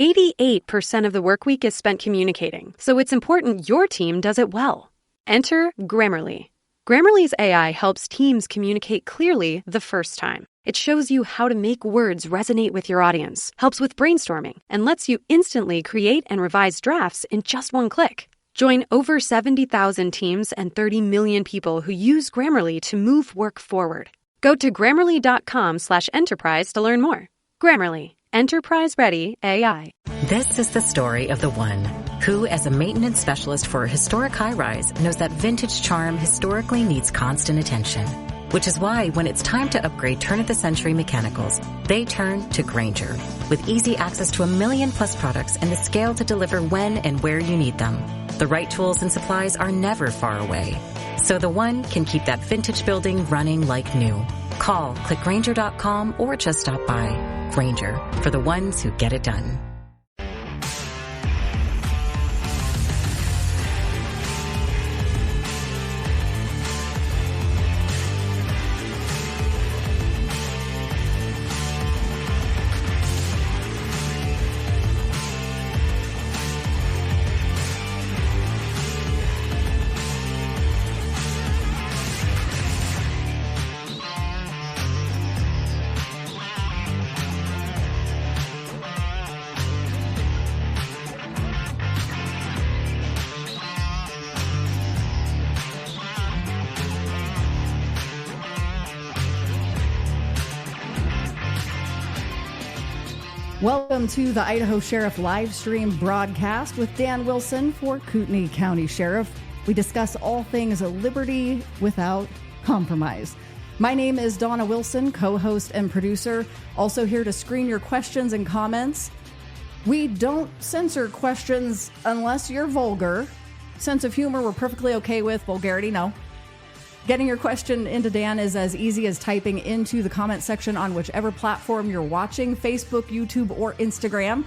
88% of the work week is spent communicating, so it's important your team does it well. Enter Grammarly. Grammarly's AI helps teams communicate clearly the first time. It shows you how to make words resonate with your audience, helps with brainstorming, and lets you instantly create and revise drafts in just one click. Join over 70,000 teams and 30 million people who use Grammarly to move work forward. Go to Grammarly.com/enterprise to learn more. Grammarly. Enterprise-ready AI. This is the story of the one who, as a maintenance specialist for a historic high-rise, knows that vintage charm historically needs constant attention. Which is why when it's time to upgrade turn-of-the-century mechanicals, they turn to Grainger. With easy access to 1 million-plus products and the scale to deliver when and where you need them. The right tools and supplies are never far away. So the one can keep that vintage building running like new. Call, click Grainger.com, or just stop by. Grainger, for the ones who get it done. Welcome to the Idaho Sheriff Livestream broadcast with Dan Wilson for Kootenai County Sheriff. We discuss all things liberty without compromise. My name is Dawna Wilson, co-host and producer. Also here to screen your questions and comments. We don't censor questions unless you're vulgar. Sense of humor we're perfectly okay with. Vulgarity, no. Getting your question into Dan is as easy as typing into the comment section on whichever platform you're watching, Facebook, YouTube, or Instagram.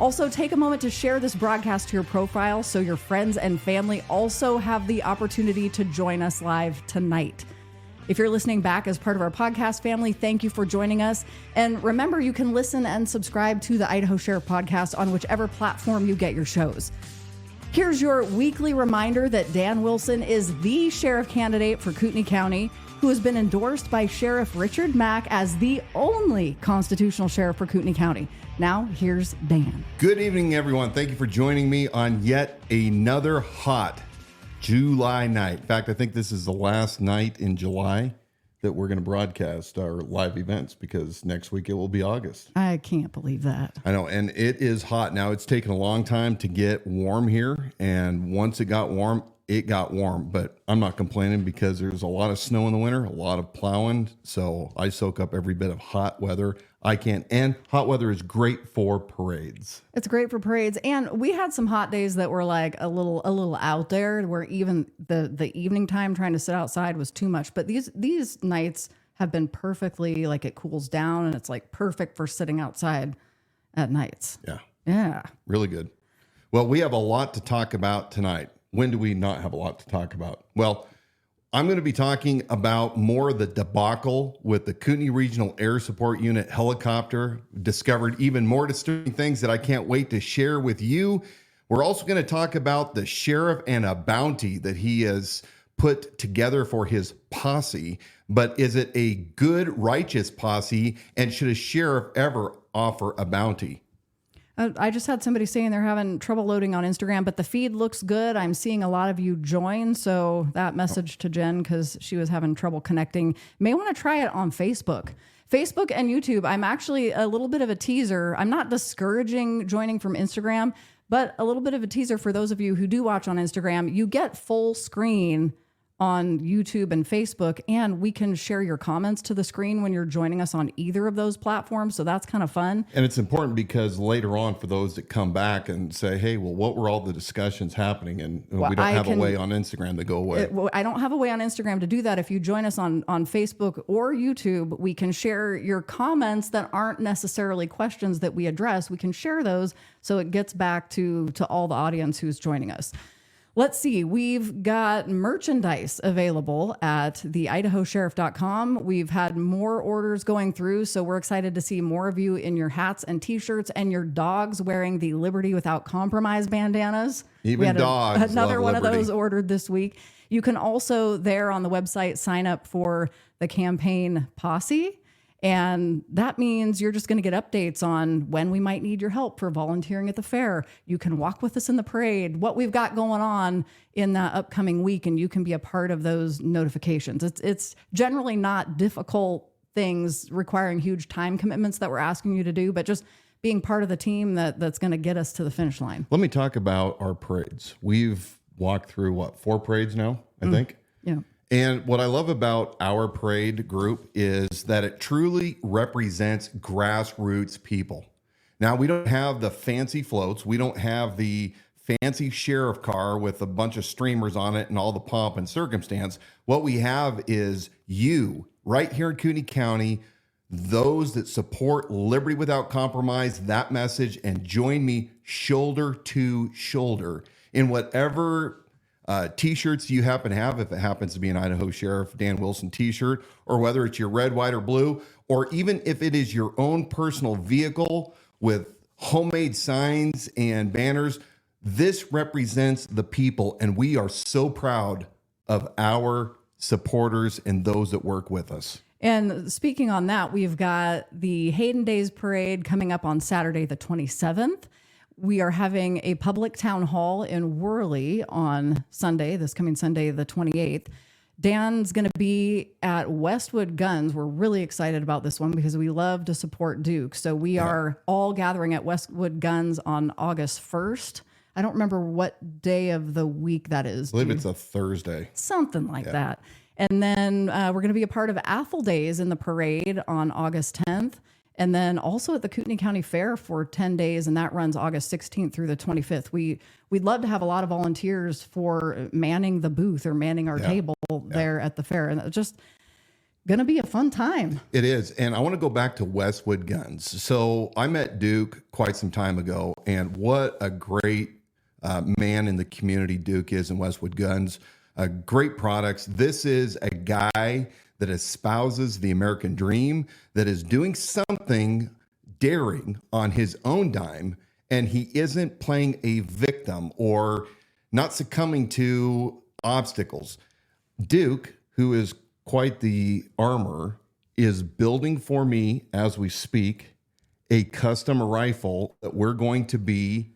Also, take a moment to share this broadcast to your profile so your friends and family also have the opportunity to join us live tonight. If you're listening back as part of our podcast family, thank you for joining us. And remember, you can listen and subscribe to the Idaho Sheriff podcast on whichever platform you get your shows. Here's your weekly reminder that Dan Wilson is the sheriff candidate for Kootenai County, who has been endorsed by Sheriff Richard Mack as the only constitutional sheriff for Kootenai County. Now, here's Dan. Good evening, everyone. Thank you for joining me on yet another hot July night. In fact, I think this is the last night in July that we're going to broadcast our live events because next week it will be August. I can't believe that. I know, and it is hot. Now, it's taken a long time to get warm here, and once it got warm, but I'm not complaining because there's a lot of snow in the winter, a lot of plowing, so I soak up every bit of hot weather I can, and hot weather is great for parades. It's great for parades, and we had some hot days that were like a little out there, where even the evening time trying to sit outside was too much. But these nights have been perfectly, like, it cools down and it's like perfect for sitting outside at nights. Yeah, really good. Well, we have a lot to talk about tonight. When do we not have a lot to talk about? Well, I'm going to be talking about more of the debacle with the Kootenai Regional Air Support Unit helicopter. Discovered even more disturbing things that I can't wait to share with you. We're also going to talk about the sheriff and a bounty that he has put together for his posse. But is it a good, righteous posse? And should a sheriff ever offer a bounty? I just had somebody saying they're having trouble loading on Instagram, but the feed looks good. I'm seeing a lot of you join. So that message to Jen, because she was having trouble connecting, may want to try it on Facebook. Facebook and YouTube. I'm actually a little bit of a teaser. I'm not discouraging joining from Instagram, but a little bit of a teaser for those of you who do watch on Instagram. You get full screen on YouTube and Facebook, and we can share your comments to the screen when you're joining us on either of those platforms. So that's kind of fun. And it's important because later on, for those that come back and say, hey, well, what were all the discussions happening? And we don't have a way on Instagram to go away. I don't have a way on Instagram to do that. If you join us on Facebook or YouTube, we can share your comments that aren't necessarily questions that we address. We can share those so it gets back to all the audience who's joining us. Let's see. We've got merchandise available at the idahosheriff.com. We've had more orders going through, so we're excited to see more of you in your hats and t-shirts and your dogs wearing the Liberty Without Compromise bandanas. Even we had dogs another love one liberty. of those ordered this week. You can also there on the website sign up for the campaign posse. And that means you're just going to get updates on when we might need your help for volunteering at the fair. You can walk with us in the parade, what we've got going on in that upcoming week, and you can be a part of those notifications. It's generally not difficult things requiring huge time commitments that we're asking you to do, but just being part of the team that's going to get us to the finish line. Let me talk about our parades. We've walked through, 4 parades now, I think? Yeah. And what I love about our parade group is that it truly represents grassroots people. Now, we don't have the fancy floats. We don't have the fancy sheriff car with a bunch of streamers on it and all the pomp and circumstance. What we have is you right here in Kootenai County, those that support Liberty Without Compromise, that message, and join me shoulder to shoulder in whatever t-shirts you happen to have, if it happens to be an Idaho Sheriff Dan Wilson t-shirt, or whether it's your red, white, or blue, or even if it is your own personal vehicle with homemade signs and banners. This represents the people, and we are so proud of our supporters and those that work with us. And speaking on that, we've got the Hayden Days Parade coming up on Saturday, the 27th. We are having a public town hall in Worley on Sunday, this coming Sunday, the 28th. Dan's going to be at Westwood Guns. We're really excited about this one because we love to support Duke. So we are all gathering at Westwood Guns on August 1st. I don't remember what day of the week that is. I believe it's a Thursday. Something like that. And then we're going to be a part of Athel Days in the parade on August 10th. And then also at the Kootenai County Fair for 10 days, and that runs August 16th through the 25th. We'd love to have a lot of volunteers for manning the booth or manning our table there at the fair. And it's just going to be a fun time. It is. And I want to go back to Westwood Guns. So I met Duke quite some time ago, and what a great man in the community Duke is in Westwood Guns. Great products. This is a guy that espouses the American dream, that is doing something daring on his own dime, and he isn't playing a victim or not succumbing to obstacles. Duke, who is quite the armor, is building for me, as we speak, a custom rifle that we're going to be,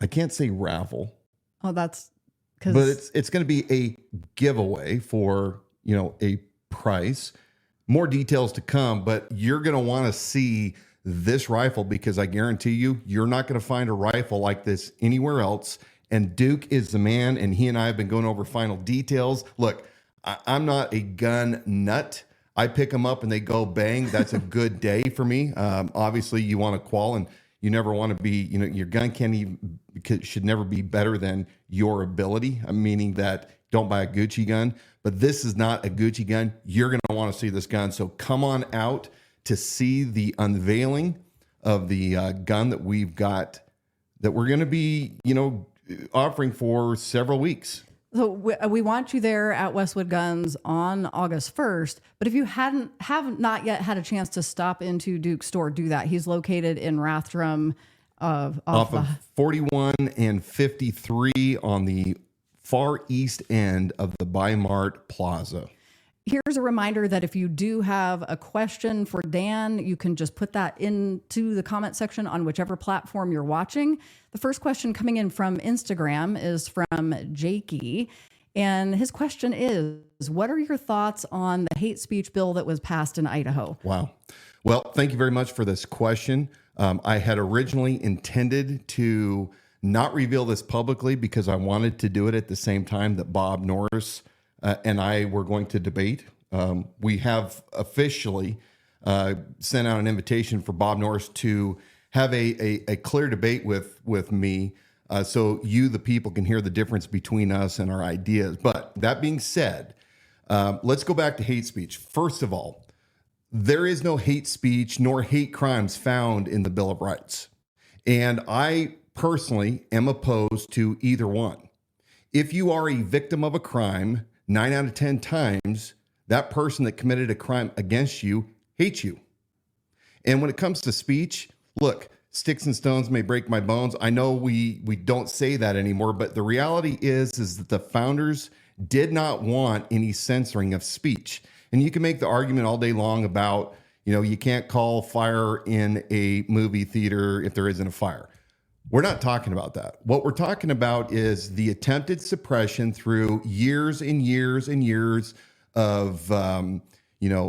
I can't say raffle. Oh, that's because... But it's going to be a giveaway for, a price. More details to come, but you're going to want to see this rifle because I guarantee you're not going to find a rifle like this anywhere else. And Duke is the man, and he and I have been going over final details. Look, I'm not a gun nut. I pick them up and they go bang. That's a good day for me. Obviously, you want to qual, and you never want to be, your gun should never be better than your ability. Meaning that don't buy a Gucci gun. But this is not a Gucci gun. You're going to want to see this gun. So come on out to see the unveiling of the gun that we've got that we're going to be, offering for several weeks. So we want you there at Westwood Guns on August 1st. But if you have not yet had a chance to stop into Duke's store, do that. He's located in Rathdrum, off of 41 and 53 on the far east end of the Bi-Mart Plaza. Here's a reminder that if you do have a question for Dan, you can just put that into the comment section on whichever platform you're watching. The first question coming in from Instagram is from Jakey. And his question is, what are your thoughts on the hate speech bill that was passed in Idaho? Wow. Well, thank you very much for this question. I had originally intended to not reveal this publicly because I wanted to do it at the same time that Bob Norris and I were going to debate. We have officially sent out an invitation for Bob Norris to have a clear debate with me so you, the people, can hear the difference between us and our ideas. But that being said, let's go back to hate speech. First of all, there is no hate speech nor hate crimes found in the Bill of Rights. And I personally am opposed to either one. If you are a victim of a crime, 9 out of 10 times, that person that committed a crime against you hates you. And when it comes to speech, look, sticks and stones may break my bones. I know we don't say that anymore, but the reality is that the founders did not want any censoring of speech. And you can make the argument all day long about, you can't call fire in a movie theater if there isn't a fire. We're not talking about that. What we're talking about is the attempted suppression through years and years and years of,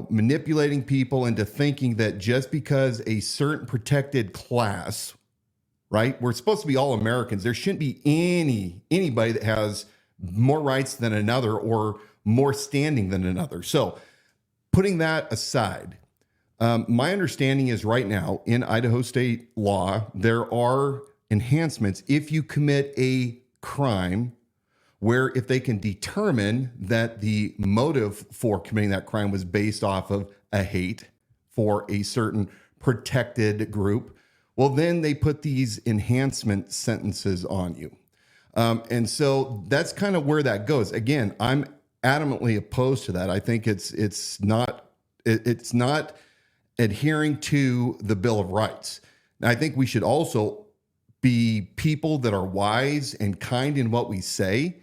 manipulating people into thinking that just because a certain protected class, right? We're supposed to be all Americans. There shouldn't be anybody that has more rights than another or more standing than another. So putting that aside, my understanding is right now in Idaho state law, there are enhancements if you commit a crime where if they can determine that the motive for committing that crime was based off of a hate for a certain protected group, well, then they put these enhancement sentences on you. And so that's kind of where that goes. Again, I'm adamantly opposed to that. I think it's not adhering to the Bill of Rights. And I think we should also be people that are wise and kind in what we say.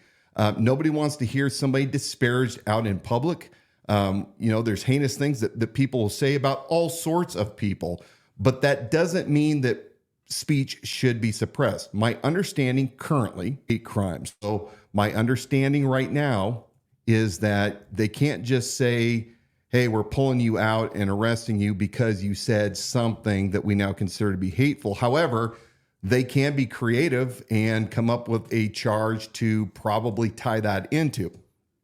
Nobody wants to hear somebody disparaged out in public. There's heinous things that people will say about all sorts of people, but that doesn't mean that speech should be suppressed. My understanding currently, hate crimes. So my understanding right now is that they can't just say, hey, we're pulling you out and arresting you because you said something that we now consider to be hateful. However, they can be creative and come up with a charge to probably tie that into.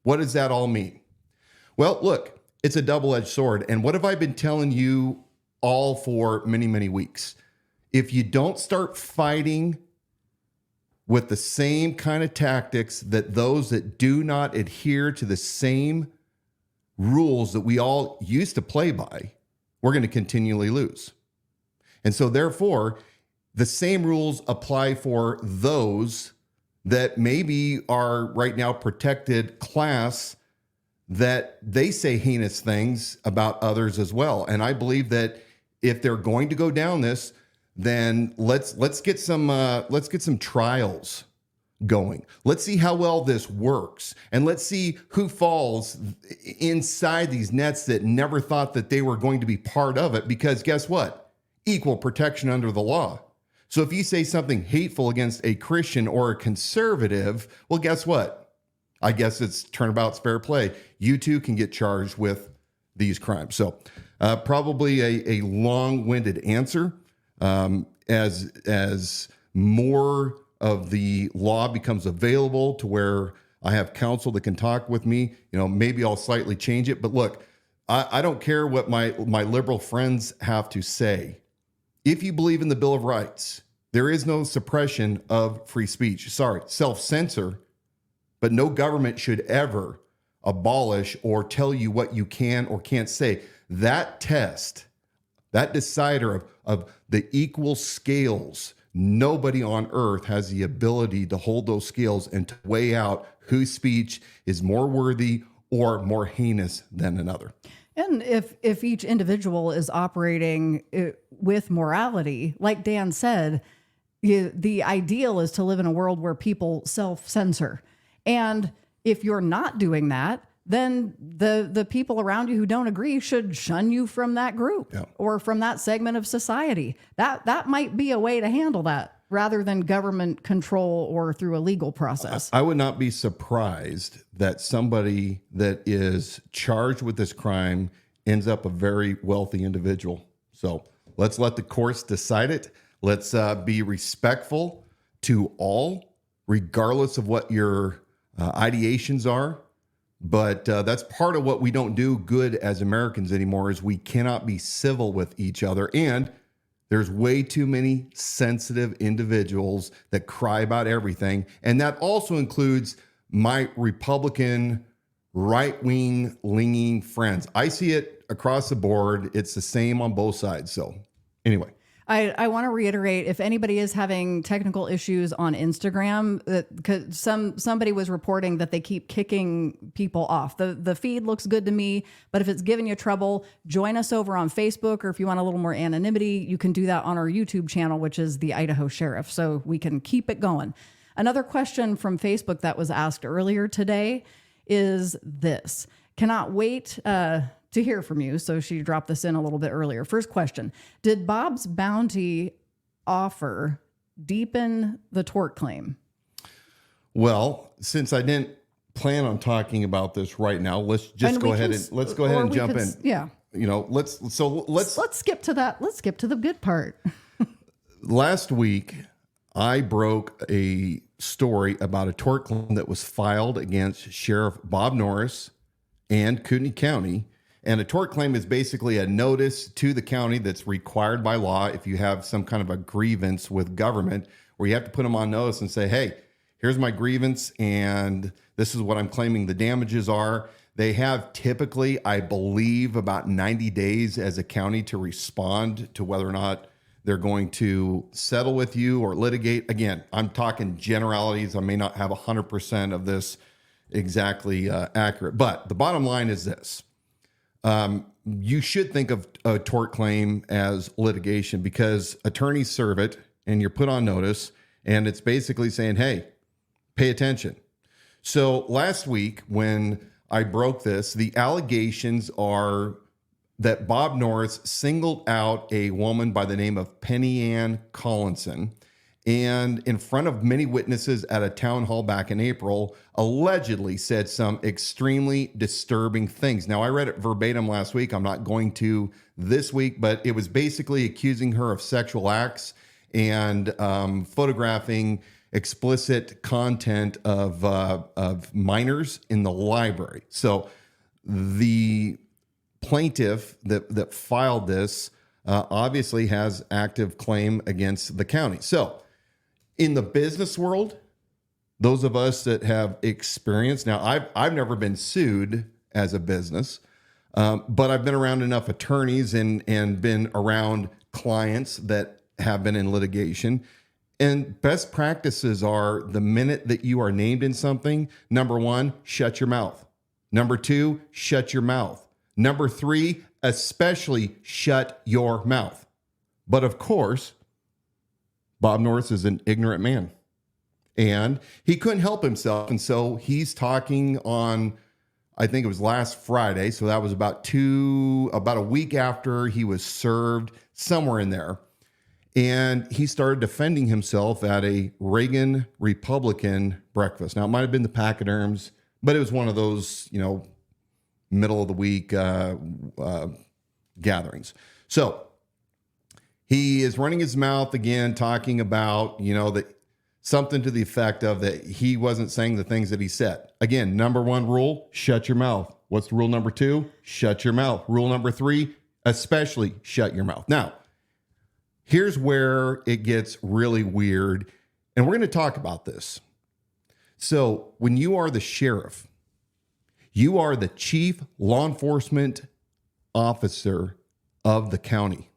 What does that all mean? Well, look, it's a double-edged sword. And what have I been telling you all for many, many weeks? If you don't start fighting with the same kind of tactics that those that do not adhere to the same rules that we all used to play by, we're going to continually lose. And so therefore, the same rules apply for those that maybe are right now protected class that they say heinous things about others as well. And I believe that if they're going to go down this, then let's get some trials going. Let's see how well this works. And let's see who falls inside these nets that never thought that they were going to be part of it. Because guess what? Equal protection under the law. So if you say something hateful against a Christian or a conservative, well, guess what? I guess it's turnabout's fair play. You too can get charged with these crimes. So probably a long-winded answer. As more of the law becomes available to where I have counsel that can talk with me, maybe I'll slightly change it. But look, I don't care what my liberal friends have to say. If you believe in the Bill of Rights, there is no suppression of free speech. Sorry, self-censor, but no government should ever abolish or tell you what you can or can't say. That test, that decider of the equal scales, nobody on earth has the ability to hold those scales and to weigh out whose speech is more worthy or more heinous than another. And if each individual is operating with morality, like Dan said, the ideal is to live in a world where people self-censor. And if you're not doing that, then the people around you who don't agree should shun you from that group or from that segment of society. That might be a way to handle that rather than government control or through a legal process. I would not be surprised that somebody that is charged with this crime ends up a very wealthy individual. So let's let the courts decide it. Let's be respectful to all, regardless of what your ideations are. But that's part of what we don't do good as Americans anymore is we cannot be civil with each other. And there's way too many sensitive individuals that cry about everything. And that also includes my Republican right-wing leaning friends. I see it across the board. It's the same on both sides. So anyway. I want to reiterate, if anybody is having technical issues on Instagram, because somebody was reporting that they keep kicking people off. The feed looks good to me, but if it's giving you trouble, join us over on Facebook, or if you want a little more anonymity, you can do that on our YouTube channel, which is the Idaho Sheriff, so we can keep it going. Another question from Facebook that was asked earlier today is this. Cannot wait to hear from you. So she dropped this in a little bit earlier. First question. Did Bob's bounty offer deepen the tort claim? Well, since I didn't plan on talking about this right now, let's just go ahead and jump in. Yeah. Let's skip to that. Let's skip to the good part. Last week, I broke a story about a tort claim that was filed against Sheriff Bob Norris and Kootenai County. And a tort claim is basically a notice to the county that's required by law if you have some kind of a grievance with government, where you have to put them on notice and say, hey, here's my grievance and this is what I'm claiming the damages are. They have typically, I believe, about 90 days as a county to respond to whether or not they're going to settle with you or litigate. Again, I'm talking generalities. I may not have 100% of this exactly accurate. But the bottom line is this. You should think of a tort claim as litigation, because attorneys serve it and you're put on notice, and it's basically saying, hey, pay attention. So last week when I broke this, the allegations are that Bob Norris singled out a woman by the name of Penny Ann Collinson, and in front of many witnesses at a town hall back in April, allegedly said some extremely disturbing things. Now, I read it verbatim last week. I'm not going to this week, but it was basically accusing her of sexual acts and photographing explicit content of minors in the library. So the plaintiff that filed this obviously has active claim against the county. So in the business world, those of us that have experience, now I've never been sued as a business, but I've been around enough attorneys and been around clients that have been in litigation. And best practices are, the minute that you are named in something, number one, shut your mouth. Number two, shut your mouth. Number three, especially shut your mouth. But of course, Bob Norris is an ignorant man, and he couldn't help himself. And so he's talking on, I think it was last Friday. So that was about a week after he was served, somewhere in there. And he started defending himself at a Reagan Republican breakfast. Now, it might have been the Pachyderms, but it was one of those, middle of the week gatherings. So he is running his mouth again, talking about, that something to the effect of that he wasn't saying the things that he said. Again, number one rule, shut your mouth. What's rule number two? Shut your mouth. Rule number three, especially shut your mouth. Now, here's where it gets really weird, and we're going to talk about this. So when you are the sheriff, you are the chief law enforcement officer of the county.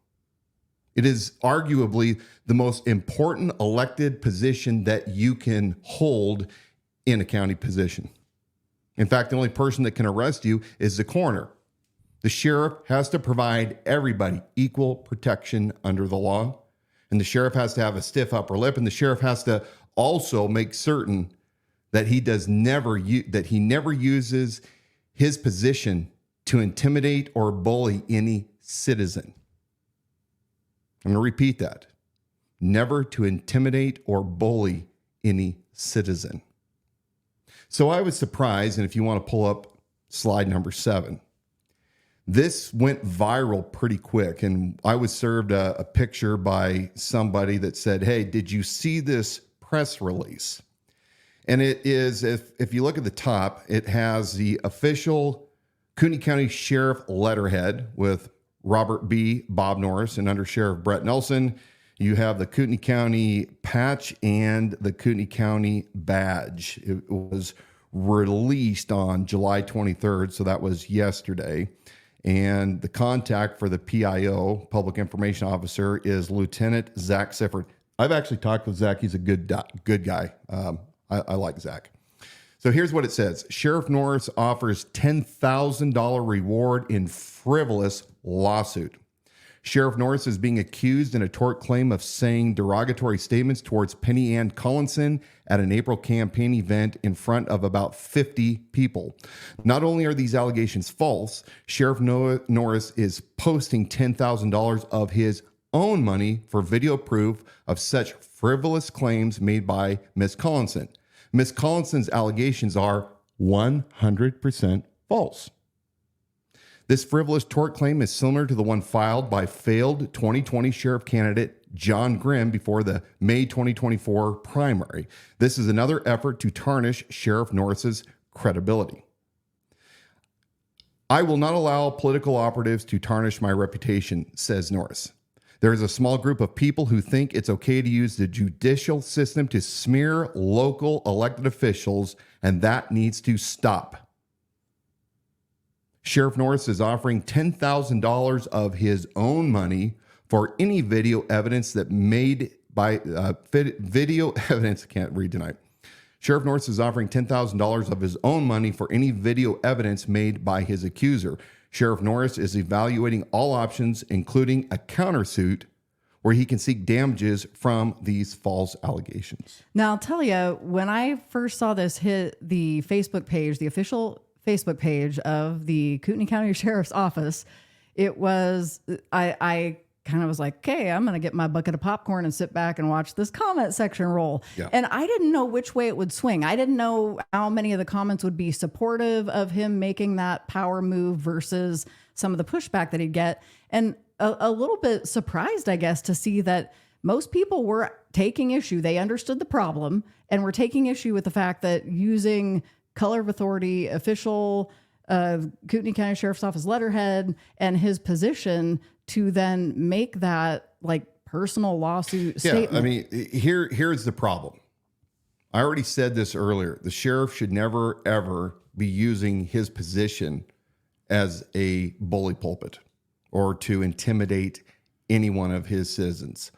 It is arguably the most important elected position that you can hold in a county position. In fact, the only person that can arrest you is the coroner. The sheriff has to provide everybody equal protection under the law. And the sheriff has to have a stiff upper lip. And the sheriff has to also make certain that he never uses his position to intimidate or bully any citizen. I'm going to repeat that. Never to intimidate or bully any citizen. So I was surprised, and if you want to pull up slide number 7, this went viral pretty quick, and I was served a picture by somebody that said, hey, did you see this press release? And it is, if you look at the top, it has the official Kootenai County Sheriff letterhead with Robert B. Bob Norris and Under Sheriff Brett Nelson. You have the Kootenai County patch and the Kootenai County badge. It was released on July 23rd, so that was yesterday. And the contact for the PIO, Public Information Officer, is Lieutenant Zach Sifford. I've actually talked with Zach. He's a good guy. I like Zach. So here's what it says. Sheriff Norris offers $10,000 reward in frivolous lawsuit. Sheriff Norris is being accused in a tort claim of saying derogatory statements towards Penny Ann Collinson at an April campaign event in front of about 50 people. Not only are these allegations false, Sheriff Norris is posting $10,000 of his own money for video proof of such frivolous claims made by Ms. Collinson. Ms. Collinson's allegations are 100% false. This frivolous tort claim is similar to the one filed by failed 2020 sheriff candidate John Grimm before the May 2024 primary. This is another effort to tarnish Sheriff Norris's credibility. I will not allow political operatives to tarnish my reputation, says Norris. There is a small group of people who think it's okay to use the judicial system to smear local elected officials, and that needs to stop. Sheriff Norris is offering $10,000 of his own money for any video evidence that made by video evidence. I can't read tonight. Sheriff Norris is offering $10,000 of his own money for any video evidence made by his accuser. Sheriff Norris is evaluating all options, including a countersuit where he can seek damages from these false allegations. Now, I'll tell you, when I first saw this hit the Facebook page, the official Facebook page of the Kootenai County Sheriff's Office, it was, I kind of was like, okay, I'm going to get my bucket of popcorn and sit back and watch this comment section roll. Yeah. And I didn't know which way it would swing. I didn't know how many of the comments would be supportive of him making that power move versus some of the pushback that he'd get. And a little bit surprised, I guess, to see that most people were taking issue. They understood the problem and were taking issue with the fact that using color of authority, official Kootenai County Sheriff's Office letterhead and his position to then make that like personal lawsuit statement. I mean, here's the problem. I already said this earlier. The sheriff should never, ever be using his position as a bully pulpit or to intimidate any one of his citizens.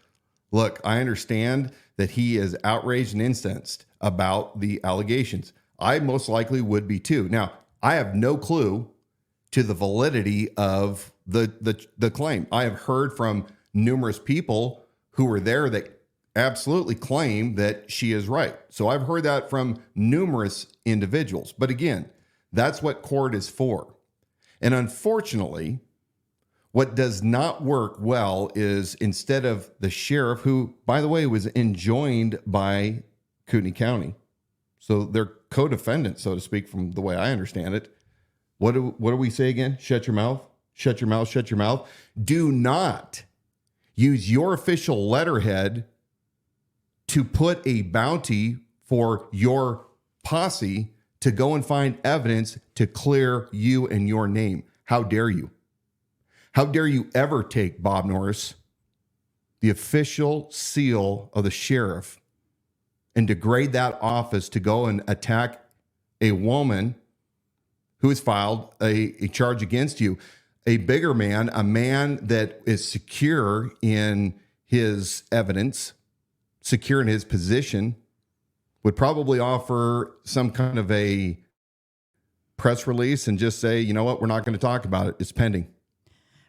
Look, I understand that he is outraged and incensed about the allegations. I most likely would be too. Now, I have no clue to the validity of the claim. I have heard from numerous people who were there that absolutely claim that she is right. So I've heard that from numerous individuals. But again, that's what court is for. And unfortunately, what does not work well is instead of the sheriff, who, by the way, was enjoined by Kootenai County, so they're co-defendants, so to speak, from the way I understand it. What do we say again? Shut your mouth. Shut your mouth. Shut your mouth. Do not use your official letterhead to put a bounty for your posse to go and find evidence to clear you and your name. How dare you? How dare you ever take, Bob Norris, the official seal of the sheriff and degrade that office to go and attack a woman who has filed a charge against you, a bigger man, a man that is secure in his evidence, secure in his position, would probably offer some kind of a press release and just say, you know what, we're not going to talk about it. It's pending.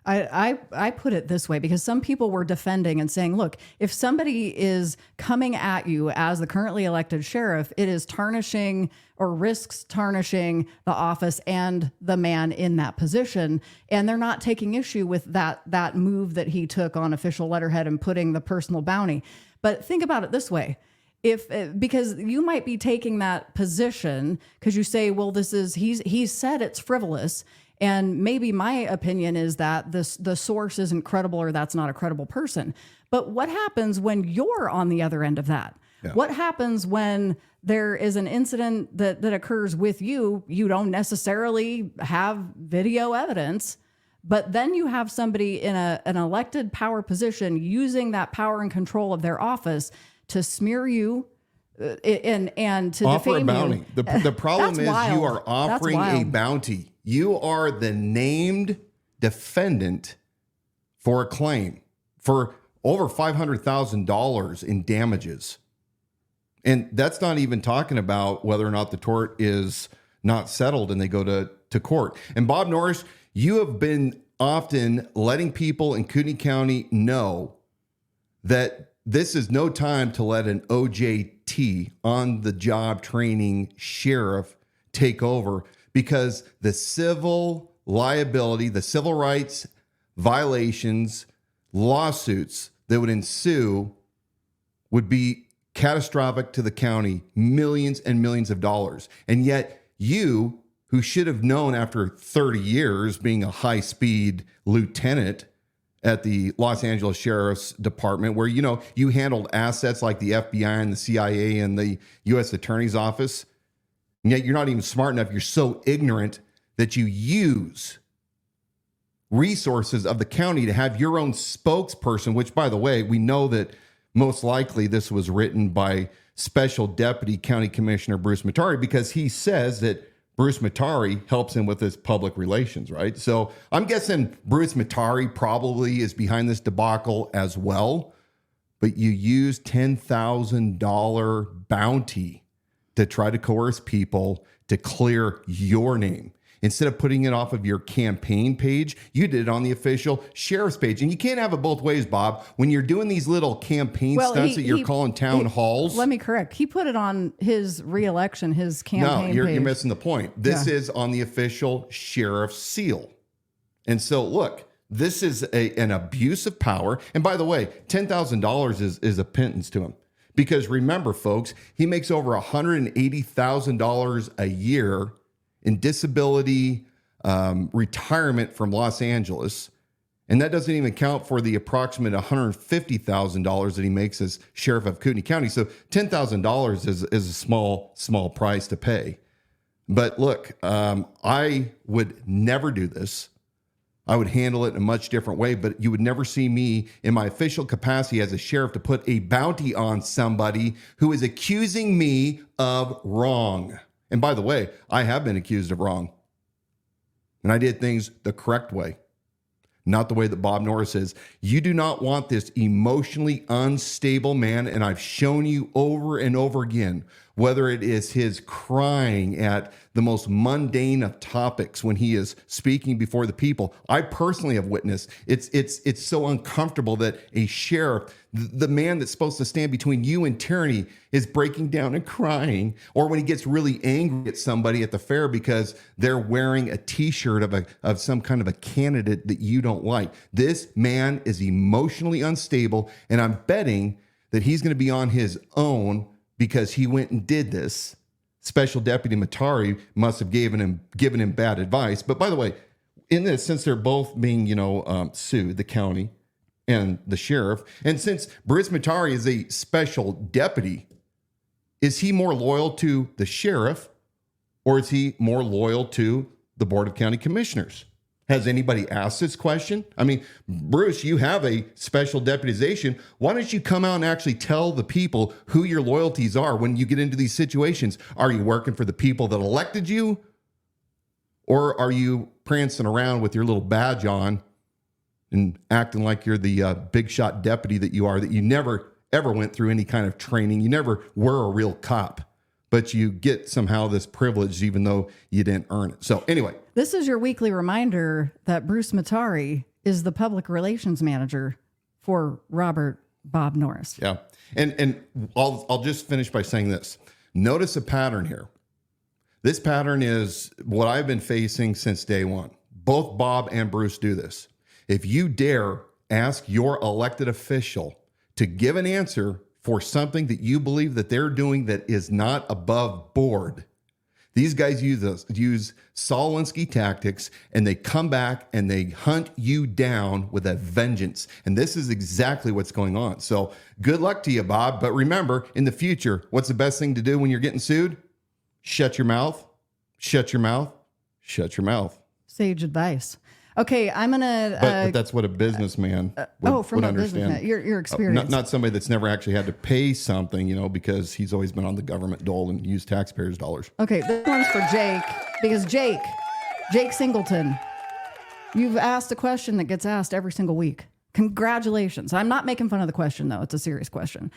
I put it this way because some people were defending and saying, look, if somebody is coming at you as the currently elected sheriff, it is tarnishing or risks tarnishing the office and the man in that position. And they're not taking issue with that move that he took on official letterhead and putting the personal bounty. But think about it this way. Because you might be taking that position because you say, well, he's said it's frivolous. And maybe my opinion is that the source isn't credible or that's not a credible person. But what happens when you're on the other end of that? Yeah. What happens when there is an incident that occurs with you? You don't necessarily have video evidence, but then you have somebody in an elected power position using that power and control of their office to smear you and to offer defame a bounty. You. The problem is wild. You are offering a bounty. You are the named defendant for a claim for over $500,000 in damages. And that's not even talking about whether or not the tort is not settled and they go to court. And Bob Norris, you have been often letting people in Kootenai County know that this is no time to let an OJT, on the job training sheriff, take over, because the civil liability, the civil rights violations, lawsuits that would ensue would be catastrophic to the county, millions and millions of dollars. And yet you, who should have known after 30 years being a high-speed lieutenant at the Los Angeles Sheriff's Department, where, you handled assets like the FBI and the CIA and the U.S. Attorney's Office, and yet you're not even smart enough. You're so ignorant that you use resources of the county to have your own spokesperson, which, by the way, we know that most likely this was written by Special Deputy County Commissioner Bruce Matari, because he says that Bruce Matari helps him with his public relations, right? So I'm guessing Bruce Matari probably is behind this debacle as well, but you use $10,000 bounty to try to coerce people to clear your name. Instead of putting it off of your campaign page, you did it on the official sheriff's page. And you can't have it both ways, Bob. When you're doing these little campaign stunts that you're calling town halls. Let me correct. He put it on his reelection, his campaign page. No, you're missing the point. This is on the official sheriff's seal. And so, look, this is an abuse of power. And by the way, $10,000 is a pittance to him. Because remember, folks, he makes over $180,000 a year in disability retirement from Los Angeles. And that doesn't even count for the approximate $150,000 that he makes as sheriff of Kootenai County. So $10,000 is a small price to pay. But look, I would never do this. I would handle it in a much different way, but you would never see me in my official capacity as a sheriff to put a bounty on somebody who is accusing me of wrong. And by the way, I have been accused of wrong. And I did things the correct way, not the way that Bob Norris is. You do not want this emotionally unstable man, and I've shown you over and over again, whether it is his crying at the most mundane of topics when he is speaking before the people. I personally have witnessed it's so uncomfortable that a sheriff, the man that's supposed to stand between you and tyranny, is breaking down and crying, or when he gets really angry at somebody at the fair because they're wearing a t-shirt of some kind of a candidate that you don't like. This man is emotionally unstable, and I'm betting that he's going to be on his own because he went and did this. Special Deputy Matari must have given him bad advice. But by the way, in this, since they're both being, sued, the county and the sheriff, and since Bruce Matari is a special deputy, is he more loyal to the sheriff, or is he more loyal to the Board of County Commissioners? Has anybody asked this question? I mean, Bruce, you have a special deputization. Why don't you come out and actually tell the people who your loyalties are when you get into these situations? Are you working for the people that elected you? Or are you prancing around with your little badge on and acting like you're the big shot deputy that you are, that you never, ever went through any kind of training? You never were a real cop, but you get somehow this privilege even though you didn't earn it. So anyway. This is your weekly reminder that Bruce Matari is the public relations manager for Robert Bob Norris. Yeah. And I'll just finish by saying this. Notice a pattern here. This pattern is what I've been facing since day one. Both Bob and Bruce do this. If you dare ask your elected official to give an answer for something that you believe that they're doing that is not above board, these guys use Saul Alinsky tactics, and they come back and they hunt you down with a vengeance. And this is exactly what's going on. So good luck to you, Bob. But remember, in the future, what's the best thing to do when you're getting sued? Shut your mouth. Shut your mouth. Shut your mouth. Sage advice. Okay, I'm gonna. But that's what a businessman would understand. Businessman, your experience. Not somebody that's never actually had to pay something, because he's always been on the government dole and used taxpayers' dollars. Okay, this one's for Jake, because Jake Singleton, You've asked a question that gets asked every single week. Congratulations. I'm not making fun of the question, though. It's a serious question.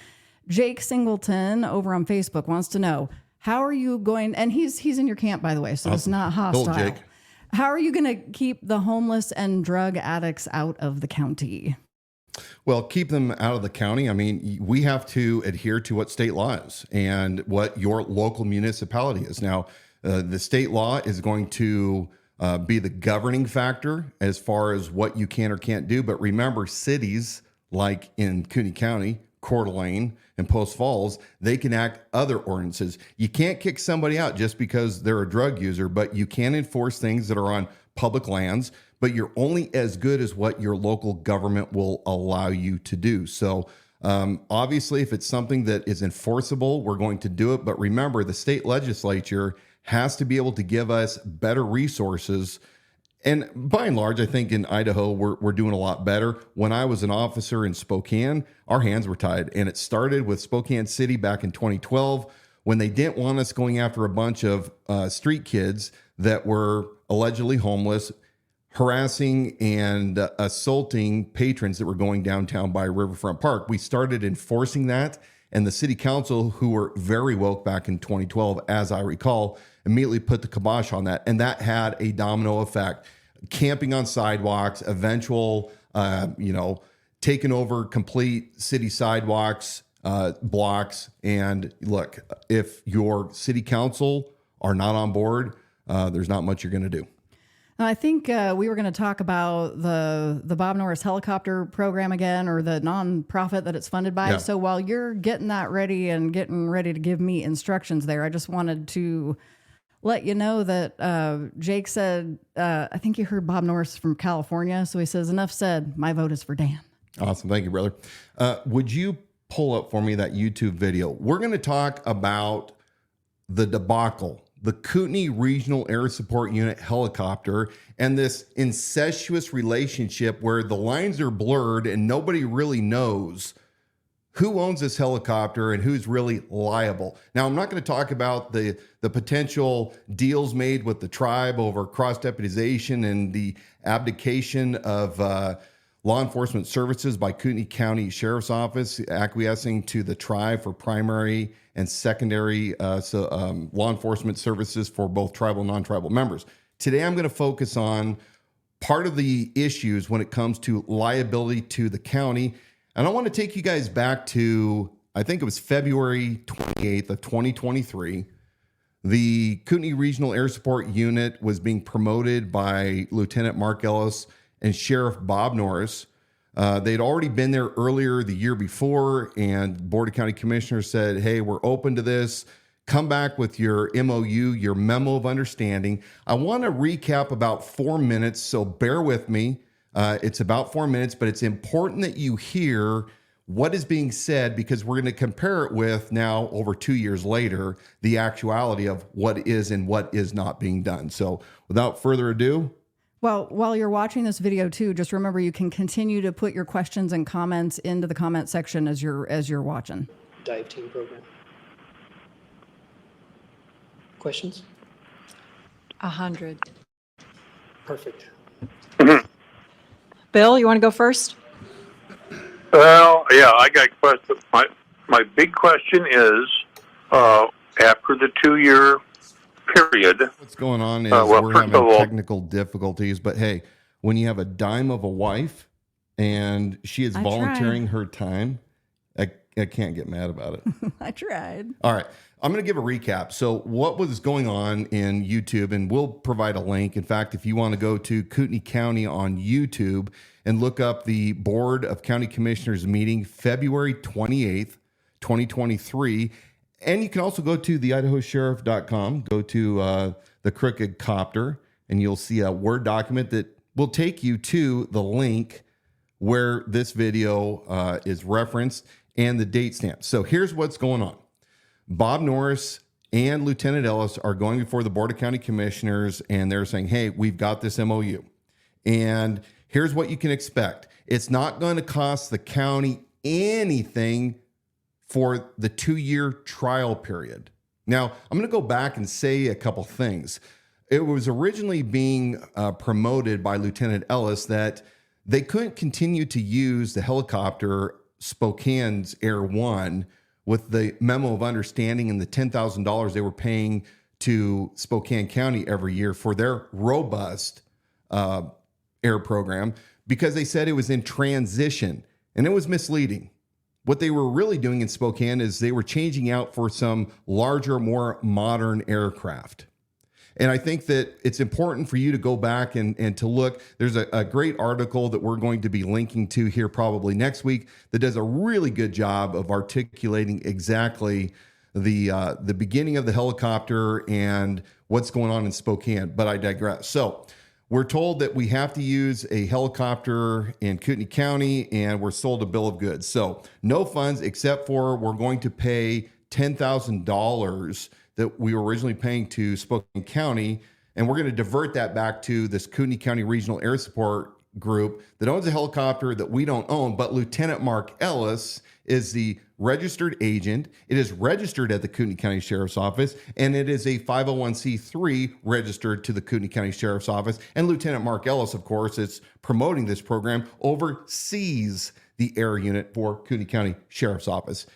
Jake Singleton over on Facebook wants to know, how are you going, and he's in your camp, by the way, so it's not hostile. Cool, Jake. How are you going to keep the homeless and drug addicts out of the county? Well, keep them out of the county. I mean, we have to adhere to what state law is and what your local municipality is. Now, the state law is going to be the governing factor as far as what you can or can't do. But remember, cities like in Kootenai County, Coeur d'Alene, and Post Falls, they can act other ordinances. You can't kick somebody out just because they're a drug user, but you can enforce things that are on public lands, but you're only as good as what your local government will allow you to do. So obviously, if it's something that is enforceable, we're going to do it. But remember, the state legislature has to be able to give us better resources. And by and large, I think in Idaho, we're doing a lot better. When I was an officer in Spokane, our hands were tied. And it started with Spokane City back in 2012 when they didn't want us going after a bunch of street kids that were allegedly homeless, harassing and assaulting patrons that were going downtown by Riverfront Park. We started enforcing that. And the city council, who were very woke back in 2012, as I recall, immediately put the kibosh on that. And that had a domino effect. Camping on sidewalks, eventual, taking over complete city sidewalks, blocks. And look, if your city council are not on board, there's not much you're going to do. I think we were going to talk about the Bob Norris helicopter program again, or the nonprofit that it's funded by. Yeah. So while you're getting that ready and getting ready to give me instructions there, I just wanted to let you know that Jake said, I think you heard Bob Norris from California. So he says, enough said, my vote is for Dan. Awesome. Thank you, brother. Would you pull up for me that YouTube video? We're going to talk about the debacle, the Kootenai Regional Air Support Unit helicopter, and this incestuous relationship where the lines are blurred and nobody really knows who owns this helicopter and who's really liable. Now, I'm not going to talk about the potential deals made with the tribe over cross-deputization and the abdication of law enforcement services by Kootenai County Sheriff's Office, acquiescing to the tribe for primary and secondary law enforcement services for both tribal and non-tribal members. Today, I'm going to focus on part of the issues when it comes to liability to the county. And I want to take you guys back to, I think it was February 28th of 2023. The Kootenai Regional Air Support Unit was being promoted by Lieutenant Mark Ellis and Sheriff Bob Norris. They'd already been there earlier the year before, and Board of County Commissioners said, hey, we're open to this. Come back with your MOU, your memo of understanding. I want to recap about 4 minutes, so bear with me. It's about 4 minutes, but it's important that you hear what is being said because we're going to compare it with now, over 2 years later, the actuality of what is and what is not being done. So without further ado. Well, while you're watching this video too, just remember you can continue to put your questions and comments into the comment section as you're watching. Dive team program. Questions? 100. Perfect. Bill, you want to go first? Well, yeah, I got questions. My big question is, after the 2-year period. What's going on is we're having technical difficulties, but hey, when you have a dime of a wife and she is volunteering her time, I can't get mad about it. I tried. All right. I'm going to give a recap. So what was going on in YouTube, and we'll provide a link. In fact, if you want to go to Kootenai County on YouTube and look up the Board of County Commissioners meeting February 28th, 2023, and you can also go to the idahosheriff.com, go to the Crooked Copter, and you'll see a Word document that will take you to the link where this video is referenced and the date stamp. So here's what's going on. Bob Norris and Lieutenant Ellis are going before the Board of County Commissioners, and they're saying, hey, we've got this MOU. And here's what you can expect. It's not going to cost the county anything for the 2-year trial period. Now, I'm going to go back and say a couple things. It was originally being promoted by Lieutenant Ellis that they couldn't continue to use the helicopter Spokane's Air One with the memo of understanding and the $10,000 they were paying to Spokane County every year for their robust air program, because they said it was in transition, and it was misleading. What they were really doing in Spokane is they were changing out for some larger, more modern aircraft. And I think that it's important for you to go back and to look. There's a great article that we're going to be linking to here probably next week that does a really good job of articulating exactly the beginning of the helicopter and what's going on in Spokane. But I digress. So we're told that we have to use a helicopter in Kootenai County, and we're sold a bill of goods. So no funds, except for we're going to pay $10,000 that we were originally paying to Spokane County, and we're going to divert that back to this Kootenai County Regional Air Support Group that owns a helicopter that we don't own, but Lieutenant Mark Ellis is the registered agent. It is registered at the Kootenai County Sheriff's Office, and it is a 501c3 registered to the Kootenai County Sheriff's Office. And Lieutenant Mark Ellis, of course, is promoting this program, oversees the air unit for Kootenai County Sheriff's Office.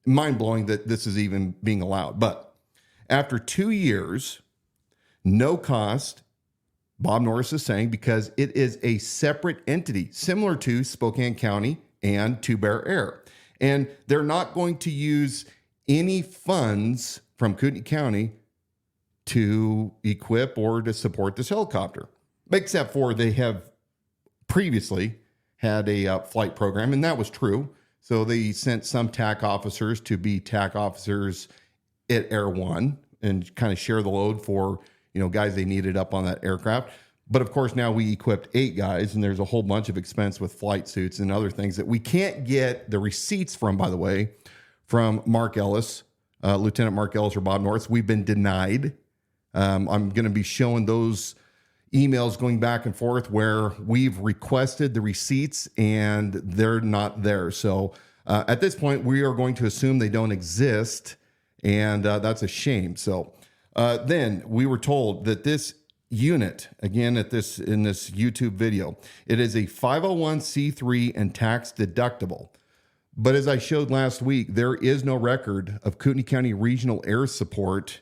Mind-blowing that this is even being allowed. But after 2 years, no cost, Bob Norris is saying, because it is a separate entity, similar to Spokane County and Two Bear Air. And they're not going to use any funds from Kootenai County to equip or to support this helicopter, except for they have previously had a flight program, and that was true. So they sent some TAC officers to be TAC officers at Air One and kind of share the load for, guys they needed up on that aircraft. But of course, now we equipped 8 guys, and there's a whole bunch of expense with flight suits and other things that we can't get the receipts from, by the way, from Mark Ellis, Lieutenant Mark Ellis or Bob Norris. We've been denied. I'm going to be showing those emails going back and forth where we've requested the receipts and they're not there. So at this point, we are going to assume they don't exist. And that's a shame. So then we were told that this unit, again, in this YouTube video, it is a 501c3 and tax deductible. But as I showed last week, there is no record of Kootenai County Regional Air Support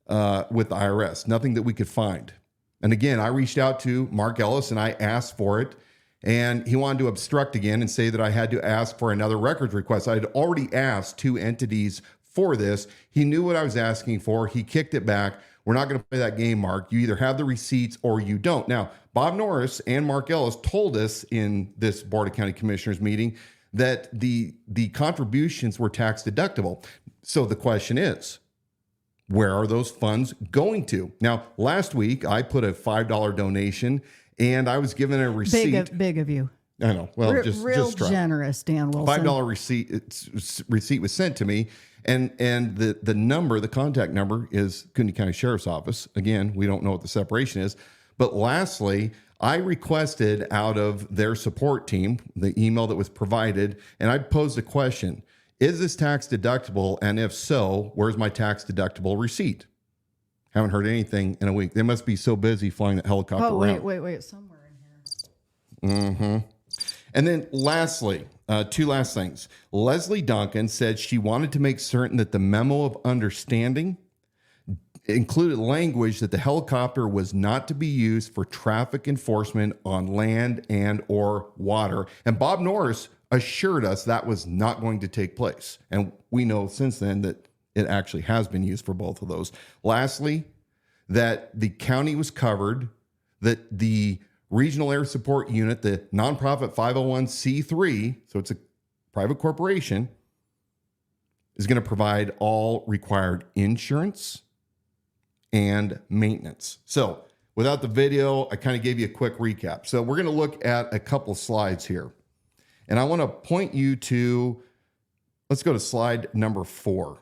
with the IRS, nothing that we could find. And again, I reached out to Mark Ellis and I asked for it. And he wanted to obstruct again and say that I had to ask for another records request. I had already asked 2 entities for this. He knew what I was asking for. He kicked it back. We're not going to play that game, Mark. You either have the receipts or you don't. Now, Bob Norris and Mark Ellis told us in this Board of County Commissioners meeting that the contributions were tax deductible. So the question is, where are those funds going to? Now, last week, I put a $5 donation and I was given a receipt. Big of you. I know. Well, real just try. Generous, Dan Wilson. $5 receipt was sent to me. And the number, the contact number is Kootenai County Sheriff's Office. Again, we don't know what the separation is. But lastly, I requested out of their support team, the email that was provided, and I posed a question. Is this tax deductible? And if so, where's my tax deductible receipt? Haven't heard anything in a week. They must be so busy flying that helicopter around. Wait. Somewhere in here. Mm-hmm. And then lastly, 2 last things. Leslie Duncan said she wanted to make certain that the memo of understanding included language that the helicopter was not to be used for traffic enforcement on land and or water. And Bob Norris assured us that was not going to take place. And we know since then that it actually has been used for both of those. Lastly, that the county was covered, that the Regional Air Support Unit, the nonprofit 501c3, so it's a private corporation, is going to provide all required insurance and maintenance. So without the video, I kind of gave you a quick recap. So we're going to look at a couple slides here. And I want to point you to, let's go to slide number 4.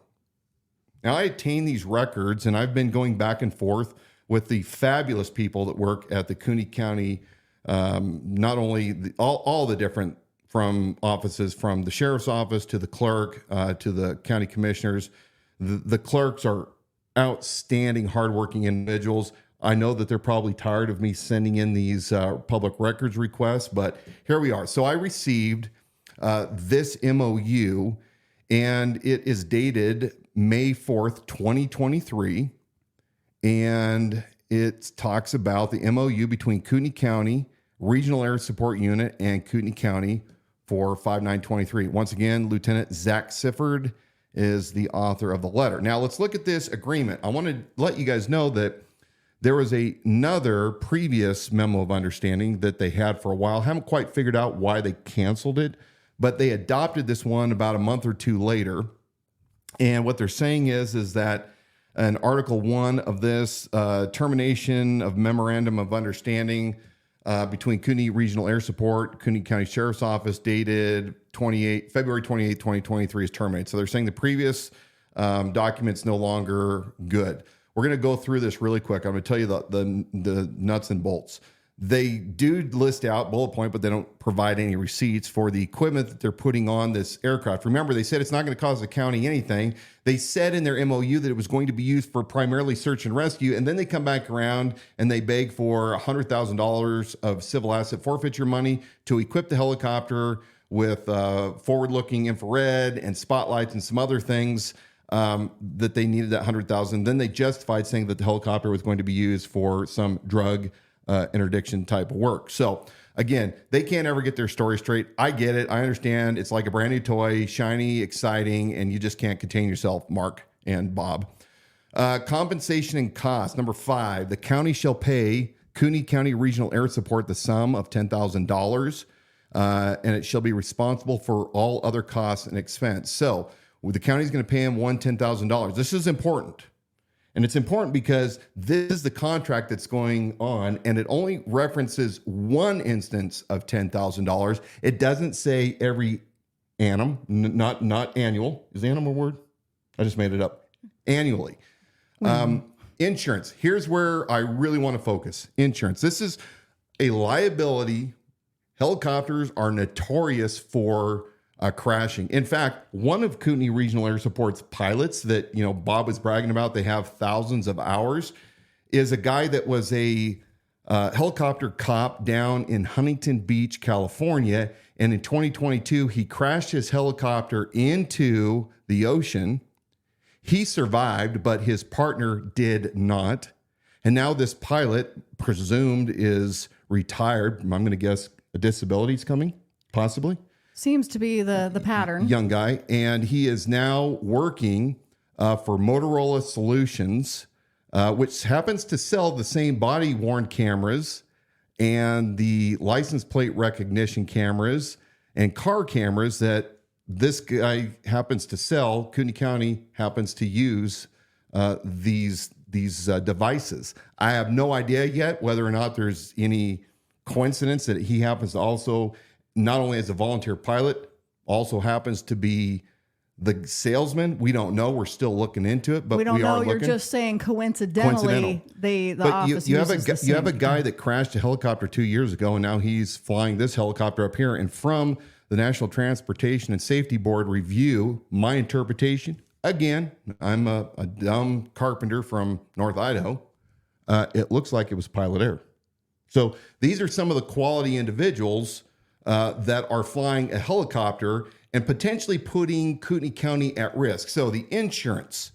Now, I obtained these records, and I've been going back and forth with the fabulous people that work at the Kootenai County, not only all the different from offices, from the sheriff's office to the clerk to the county commissioners. The clerks are outstanding, hardworking individuals. I know that they're probably tired of me sending in these public records requests, but here we are. So I received this MOU, and it is dated May 4th, 2023. And it talks about the MOU between Kootenai County Regional Air Support Unit and Kootenai County for 5/9/23. Once again, Lieutenant Zach Sifford is the author of the letter. Now let's look at this agreement. I want to let you guys know that there was another previous memo of understanding that they had for a while. Haven't quite figured out why they canceled it, but they adopted this one about a month or two later. And what they're saying is that in Article 1 of this termination of memorandum of understanding between Kootenai Regional Air Support, Kootenai County Sheriff's Office, dated February 28, 2023 is terminated. So they're saying the previous document's no longer good. We're going to go through this really quick. I'm going to tell you the nuts and bolts. They do list out bullet point, but they don't provide any receipts for the equipment that they're putting on this aircraft. Remember, they said it's not going to cost the county anything. They said in their MOU that it was going to be used for primarily search and rescue, and then they come back around and they beg for $100,000 of civil asset forfeiture money to equip the helicopter with forward-looking infrared and spotlights and some other things that they needed that $100,000. Then they justified saying that the helicopter was going to be used for some drug interdiction type of work. So again, they can't ever get their story straight. I get it. I understand. It's like a brand new toy, shiny, exciting, and you just can't contain yourself, Mark and Bob. Compensation and cost. Number 5, the county shall pay Kootenai County Regional Air Support the sum of $10,000, and it shall be responsible for all other costs and expense. So the county's going to pay him $10,000. This is important. And it's important because this is the contract that's going on, and it only references one instance of $10,000. It doesn't say every annum, not annual. Is annum a word? I just made it up. Annually. Insurance. Here's where I really want to focus. Insurance. This is a liability. Helicopters are notorious for crashing. In fact, one of Kootenai Regional Air Support's pilots that, Bob was bragging about, they have thousands of hours, is a guy that was a helicopter cop down in Huntington Beach, California. And in 2022, he crashed his helicopter into the ocean. He survived, but his partner did not. And now this pilot, presumed, is retired. I'm going to guess a disability is coming, possibly. Seems to be the pattern. Young guy. And he is now working for Motorola Solutions, which happens to sell the same body-worn cameras and the license plate recognition cameras and car cameras that this guy happens to sell. Kootenai County happens to use these devices. I have no idea yet whether or not there's any coincidence that he happens to also, not only as a volunteer pilot, also happens to be the salesman. We don't know. We're still looking into it, but we don't know. You're just saying coincidentally. The office you have a guy that crashed a helicopter 2 years ago, and now he's flying this helicopter up here. And from the National Transportation and Safety Board review, my interpretation, again, I'm a dumb carpenter from North Idaho. It looks like it was pilot error. So these are some of the quality individuals that are flying a helicopter and potentially putting Kootenai County at risk. So the insurance.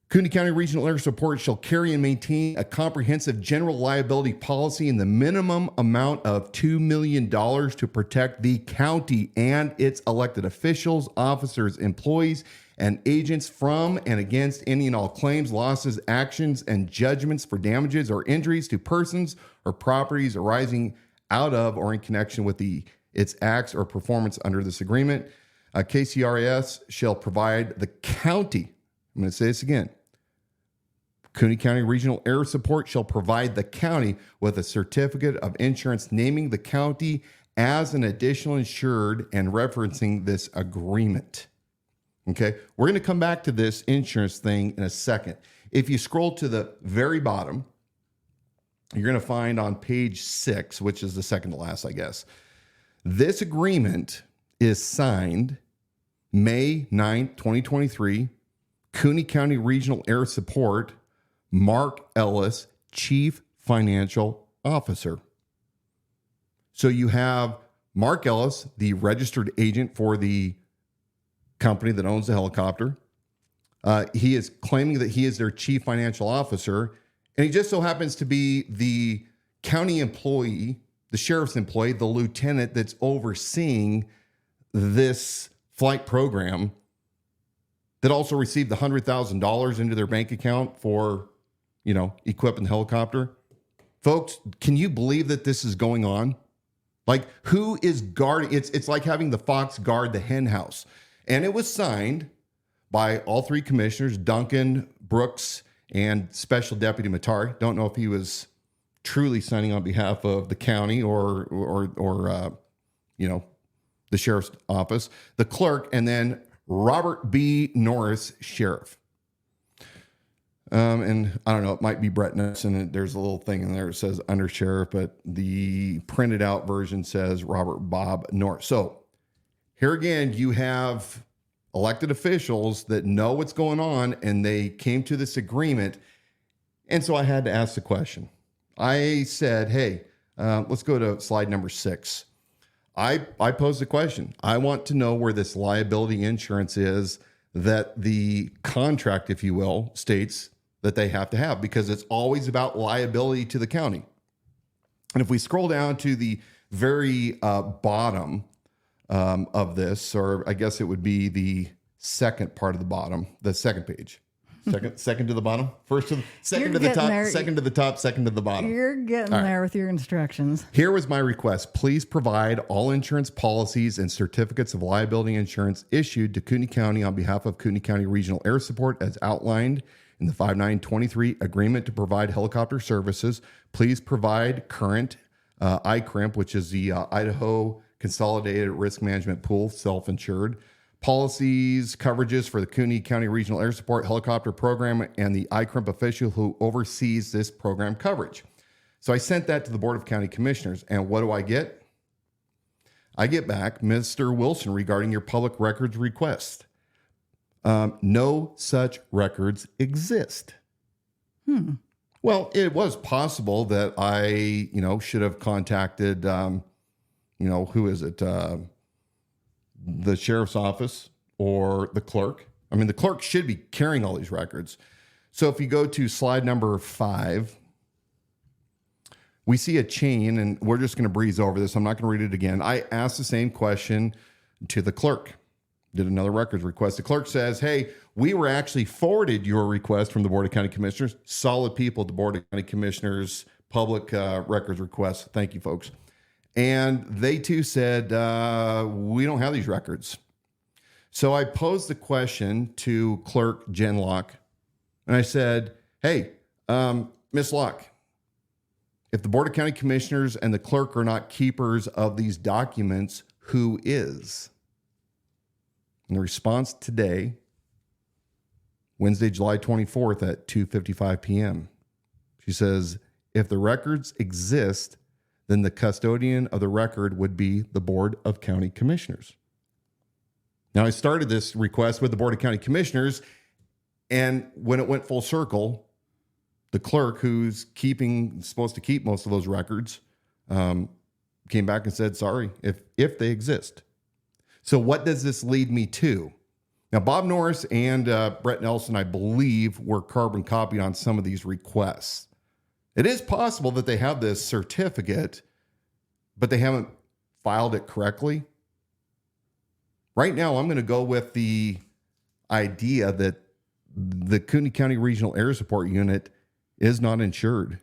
Kootenai County Regional Air Support shall carry and maintain a comprehensive general liability policy in the minimum amount of $2 million to protect the county and its elected officials, officers, employees, and agents from and against any and all claims, losses, actions, and judgments for damages or injuries to persons or properties arising out of or in connection with its acts or performance under this agreement. KCRS shall provide the county, I'm going to say this again, Kootenai County Regional Air Support shall provide the county with a certificate of insurance naming the county as an additional insured and referencing this agreement. Okay, we're going to come back to this insurance thing in a second. If you scroll to the very bottom, you're going to find on page 6, which is the second to last, I guess. This agreement is signed May 9th, 2023, Kootenai County Regional Air Support, Mark Ellis, chief financial officer. So you have Mark Ellis, the registered agent for the company that owns the helicopter. He is claiming that he is their chief financial officer, and he just so happens to be the county employee, the sheriff's employee, the lieutenant that's overseeing this flight program that also received the $100,000 into their bank account for, equipping the helicopter. Folks, can you believe that this is going on? Like, who is guarding? It's like having the fox guard the hen house. And it was signed by all three commissioners, Duncan, Brooks, and Special Deputy Matari. Don't know if he was truly signing on behalf of the county or the sheriff's office, the clerk, and then Robert B. Norris, sheriff. And I don't know, it might be Brett Nelson. And there's a little thing in there that says under sheriff, but the printed out version says Robert Bob Norris. So here again, you have elected officials that know what's going on, and they came to this agreement. And so I had to ask the question. I said, hey, let's go to slide number 6. I posed the question. I want to know where this liability insurance is that the contract, if you will, states that they have to have, because it's always about liability to the county. And if we scroll down to the very bottom of this, or I guess it would be the second part of the bottom, the second page. Second to the bottom, second to the top, second to the top, second to the bottom. You're getting there with your instructions. Here was my request. Please provide all insurance policies and certificates of liability insurance issued to Kootenai County on behalf of Kootenai County Regional Air Support as outlined in the 5923 agreement to provide helicopter services. Please provide current ICRIMP, which is the Idaho Consolidated Risk Management Pool, self-insured. Policies, coverages for the Kootenai County Regional Air Support Helicopter Program and the ICRIMP official who oversees this program coverage. So I sent that to the Board of County Commissioners, and what do I get? I get back, Mr. Wilson, regarding your public records request. No such records exist. Well, it was possible that I, should have contacted, who is it? The sheriff's office or the clerk. I mean, the clerk should be carrying all these records. So if you go to slide number 5, we see a chain, and we're just going to breeze over this. I'm not going to read it again. I asked the same question to the clerk. Did another records request. The clerk says, hey, we were actually forwarded your request from the Board of County Commissioners. Solid people at the Board of County Commissioners public records request. Thank you, folks. And they too said, we don't have these records. So I posed the question to Clerk Jen Locke, and I said, hey, Miss Locke, if the Board of County Commissioners and the clerk are not keepers of these documents, who is? And the response today, Wednesday, July 24th at 2:55 p.m., she says, if the records exist, then the custodian of the record would be the Board of County Commissioners. Now, I started this request with the Board of County Commissioners, and when it went full circle, the clerk, who's supposed to keep most of those records, came back and said, sorry, if they exist. So what does this lead me to? Now, Bob Norris and Brett Nelson, I believe, were carbon copied on some of these requests. It is possible that they have this certificate, but they haven't filed it correctly. Right now, I'm going to go with the idea that the Kootenai County Regional Air Support Unit is not insured,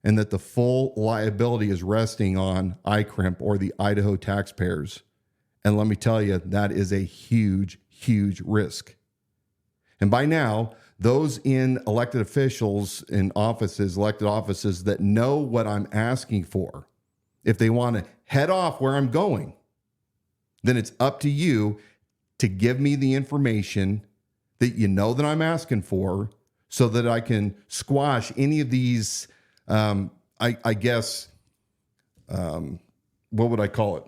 and that the full liability is resting on ICRIMP or the Idaho taxpayers. And let me tell you, that is a huge, huge risk. And by now, those in elected officials in offices, elected offices that know what I'm asking for, if they want to head off where I'm going, then it's up to you to give me the information that you know that I'm asking for so that I can squash any of these, I guess, what would I call it?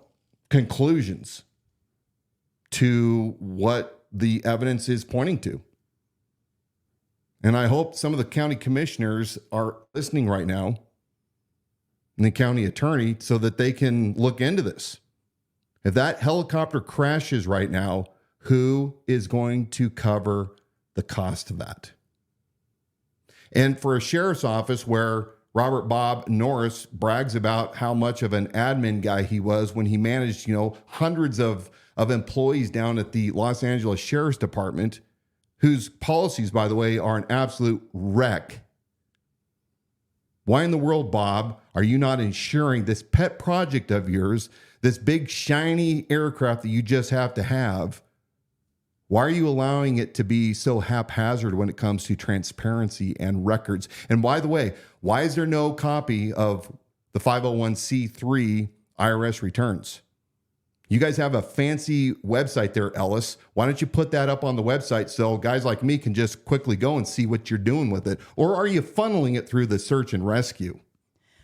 Conclusions to what the evidence is pointing to. And I hope some of the county commissioners are listening right now, and the county attorney, so that they can look into this. If that helicopter crashes right now, who is going to cover the cost of that? And for a sheriff's office where Robert Bob Norris brags about how much of an admin guy he was when he managed, hundreds of employees down at the Los Angeles Sheriff's Department, whose policies, by the way, are an absolute wreck. Why in the world, Bob, are you not insuring this pet project of yours, this big shiny aircraft that you just have to have? Why are you allowing it to be so haphazard when it comes to transparency and records? And by the way, why is there no copy of the 501c3 IRS returns? You guys have a fancy website there, Ellis. Why don't you put that up on the website so guys like me can just quickly go and see what you're doing with it? Or are you funneling it through the search and rescue?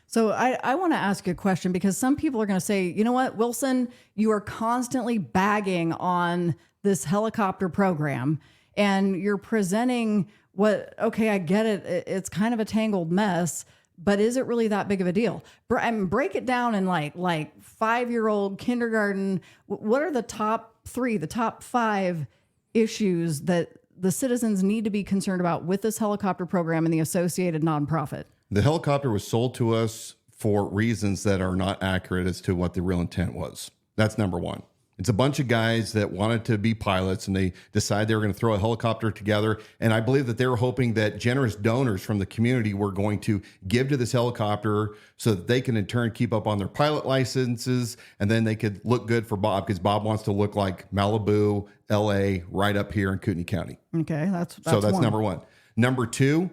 So I want to ask you a question, because some people are going to say, you know what, Wilson, you are constantly bagging on this helicopter program and you're presenting okay, I get it. It's kind of a tangled mess, but is it really that big of a deal? Break it down in like 5-year-old kindergarten. What are the top 5 issues that the citizens need to be concerned about with this helicopter program and the associated nonprofit? The helicopter was sold to us for reasons that are not accurate as to what the real intent was. That's number one. It's a bunch of guys that wanted to be pilots, and they decided they were going to throw a helicopter together. And I believe that they were hoping that generous donors from the community were going to give to this helicopter so that they can in turn keep up on their pilot licenses, and then they could look good for Bob, because Bob wants to look like Malibu, LA, right up here in Kootenai County. Okay, that's one. Number one. Number two,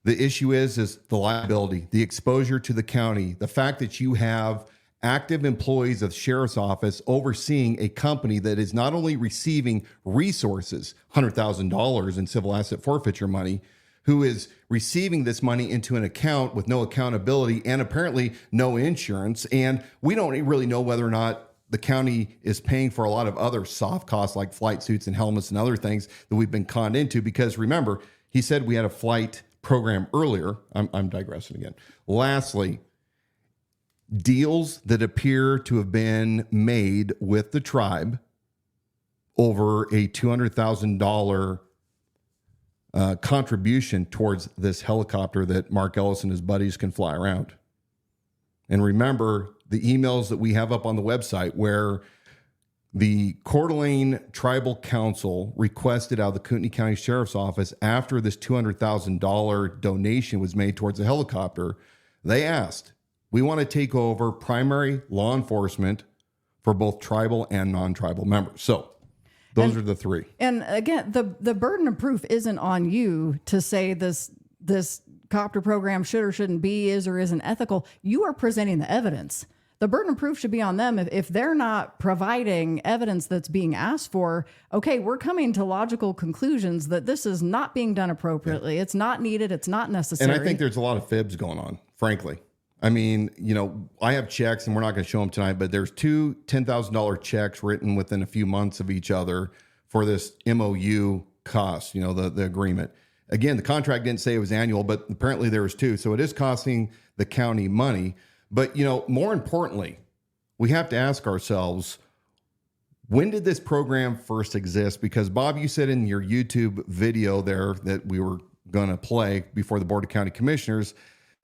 the issue is the liability, the exposure to the county, the fact that you have active employees of the sheriff's office overseeing a company that is not only receiving resources, $100,000 in civil asset forfeiture money, who is receiving this money into an account with no accountability and apparently no insurance. And we don't really know whether or not the county is paying for a lot of other soft costs like flight suits and helmets and other things that we've been conned into, because remember, he said we had a flight program earlier. I'm digressing again. Lastly, deals that appear to have been made with the tribe over a $200,000 contribution towards this helicopter that Mark Ellis and his buddies can fly around. And remember the emails that we have up on the website where the Coeur d'Alene Tribal Council requested out of the Kootenai County Sheriff's Office after this $200,000 donation was made towards the helicopter. They asked, we want to take over primary law enforcement for both tribal and non-tribal members. So those are the three. And again, the burden of proof isn't on you to say this copter program should or shouldn't be, is or isn't ethical. You are presenting the evidence. The burden of proof should be on them. If they're not providing evidence that's being asked for, okay, we're coming to logical conclusions that this is not being done appropriately. Yeah. It's not needed. It's not necessary. And I think there's a lot of fibs going on, frankly. I mean, I have checks, and we're not going to show them tonight, but there's 2 $10,000 checks written within a few months of each other for this MOU cost, the agreement. Again, the contract didn't say it was annual, but apparently there was 2. So it is costing the county money. But, more importantly, we have to ask ourselves, when did this program first exist? Because, Bob, you said in your YouTube video there that we were going to play before the Board of County Commissioners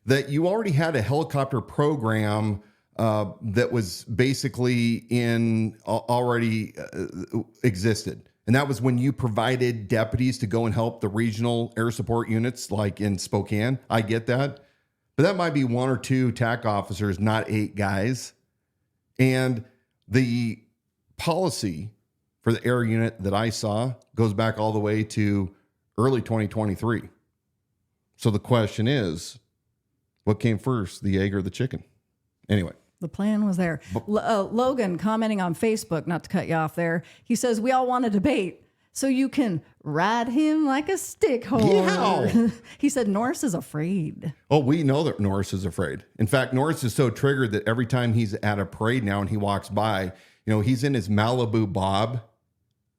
that you already had a helicopter program that was basically already existed. And that was when you provided deputies to go and help the regional air support units like in Spokane. I get that. But that might be 1 or 2 TAC officers, not 8 guys. And the policy for the air unit that I saw goes back all the way to early 2023. So the question is, what came first, the egg or the chicken? Anyway. The plan was there. Logan commenting on Facebook, not to cut you off there. He says, we all want to debate so you can ride him like a stick horse. Yeah. He said Norris is afraid. Oh, we know that Norris is afraid. In fact, Norris is so triggered that every time he's at a parade now and he walks by, he's in his Malibu Bob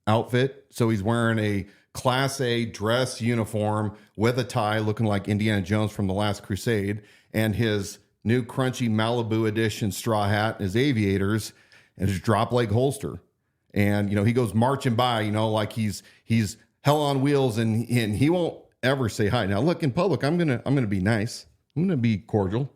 outfit. So he's wearing a Class A dress uniform with a tie looking like Indiana Jones from The Last Crusade, and his new crunchy Malibu edition straw hat, his aviators, and his drop leg holster. And, he goes marching by, like he's hell on wheels, and he won't ever say hi. Now, look, in public, I'm going to be nice. I'm going to be cordial.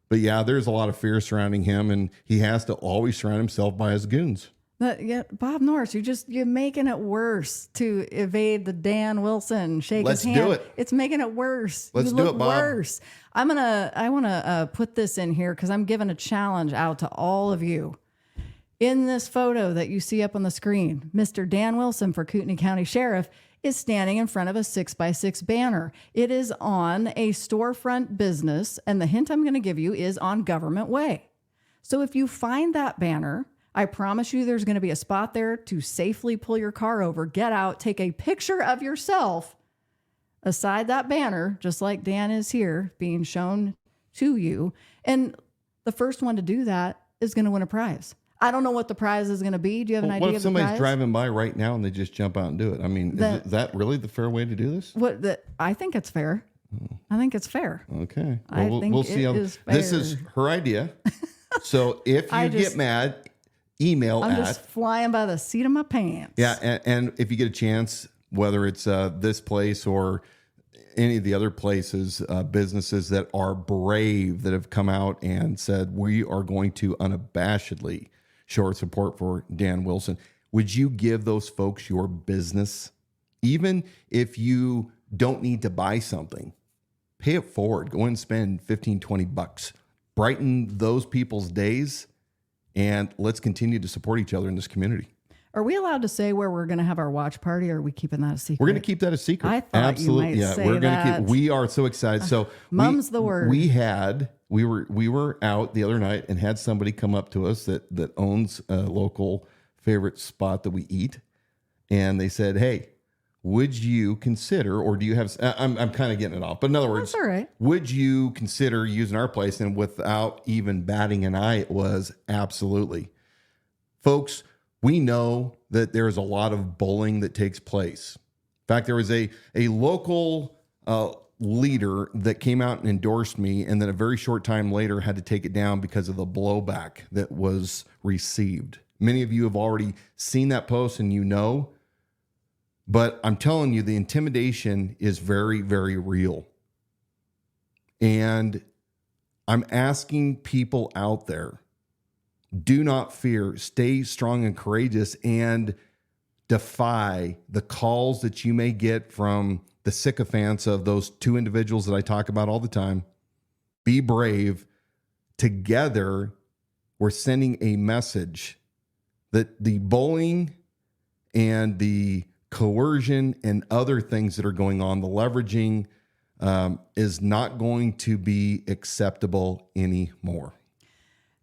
But yeah, there's a lot of fear surrounding him, and he has to always surround himself by his goons. Bob Norris, you're making it worse to evade the Dan Wilson shake his hand. Let's do it. It's making it worse. Let's do it, Bob. Worse. I want to put this in here because I'm giving a challenge out to all of you. In this photo that you see up on the screen, Mr. Dan Wilson for Kootenai County Sheriff is standing in front of a 6x6 banner. It is on a storefront business, and the hint I'm going to give you is on Government Way. So if you find that banner, I promise you there's going to be a spot there to safely pull your car over, get out, take a picture of yourself aside that banner, just like Dan is here being shown to you. And the first one to do that is going to win a prize. I don't know what the prize is going to be. Do you have an idea what if of the prize? somebody's driving by right now and they just jump out and do it? I mean, is that really the fair way to do this? I think it's fair. I think it's fair. Okay. I think we'll see. This is her idea. So if you get mad, email I'm just flying by the seat of my pants. Yeah, and if you get a chance, whether it's this place or any of the other places, businesses that are brave, that have come out and said, we are going to unabashedly show our support for Dan Wilson, would you give those folks your business? Even if you don't need to buy something, pay it forward. Go and spend $15, $20. Brighten those people's days. And let's continue to support each other in this community. Are we allowed to say where we're going to have our watch party, or are we keeping that a secret? We're going to keep that a secret. I thought Absolutely. you might say that. We are so excited. So mum's the word. We were out the other night and had somebody come up to us that owns a local favorite spot that we eat, and they said, "Hey, would you consider, or do you have?" I'm kind of getting it off, but in other words, that's all right. Would you consider using our place? And without even batting an eye, it was absolutely, folks. We know that there is a lot of bullying that takes place. In fact, there was a local leader that came out and endorsed me, and then a very short time later had to take it down because of the blowback that was received. Many of you have already seen that post, and you know. But I'm telling you, the intimidation is very, very real. And I'm asking people out there, do not fear, stay strong and courageous, and defy the calls that you may get from the sycophants of those two individuals that I talk about all the time. Be brave. Together, we're sending a message that the bullying and the coercion and other things that are going on, the leveraging, is not going to be acceptable anymore.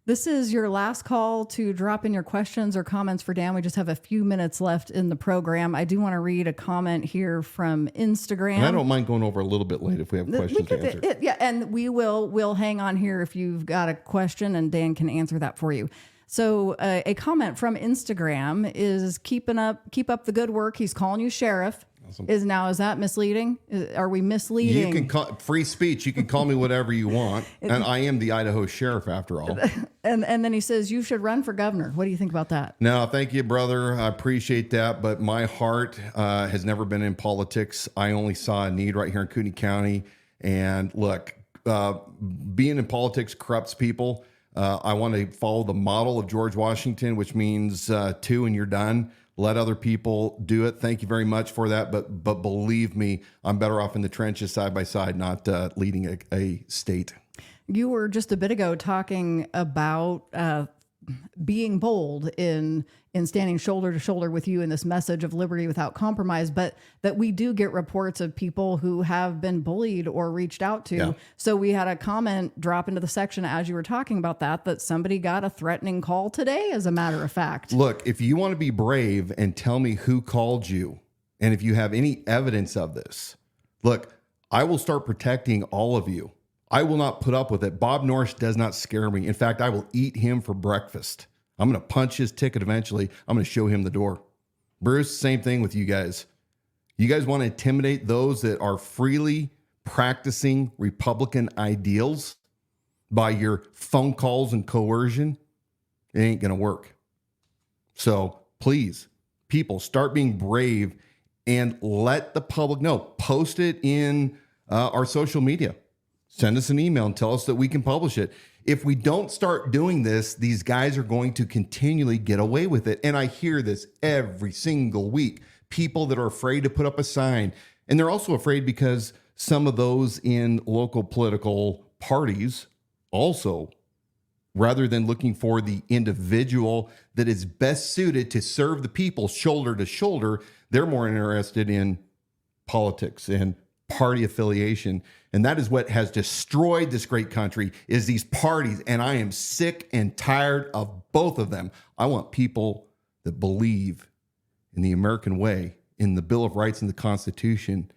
This is your last call to drop in your questions or comments for Dan. We just have a few minutes left in the program. I do want to read a comment here from Instagram. And I don't mind going over a little bit late if we have questions to answer. Yeah, and we'll hang on here if you've got a question, and Dan can answer that for you. So a comment from Instagram is keep up the good work. He's calling you sheriff. Awesome. Is that misleading? Are we misleading? You can call free speech. You can call me whatever you want. And I am the Idaho sheriff after all. And then he says, you should run for governor. What do you think about that? No, thank you, brother. I appreciate that. But my heart has never been in politics. I only saw a need right here in Kootenai County. And look, being in politics corrupts people. I want to follow the model of George Washington, which means 2 and you're done. Let other people do it. Thank you very much for that. But believe me, I'm better off in the trenches side by side, not leading a state. You were just a bit ago talking about being bold in standing shoulder to shoulder with you in this message of liberty without compromise, but that we do get reports of people who have been bullied or reached out to. Yeah. So we had a comment drop into the section as you were talking about that somebody got a threatening call today, as a matter of fact. Look, if you want to be brave and tell me who called you, and if you have any evidence of this, look, I will start protecting all of you. I will not put up with it. Bob Norris does not scare me. In fact, I will eat him for breakfast. I'm going to punch his ticket eventually. I'm going to show him the door. Bruce, same thing with you guys. You guys want to intimidate those that are freely practicing Republican ideals by your phone calls and coercion? It ain't going to work. So please, people, start being brave and let the public know. Post it in our social media. Send us an email and tell us that we can publish it. If we don't start doing this, these guys are going to continually get away with it. And I hear this every single week. People that are afraid to put up a sign. And they're also afraid because some of those in local political parties also, rather than looking for the individual that is best suited to serve the people shoulder to shoulder, they're more interested in politics and party affiliation. And that is what has destroyed this great country, is these parties. And I am sick and tired of both of them. I want people that believe in the American way, in the Bill of Rights and the Constitution.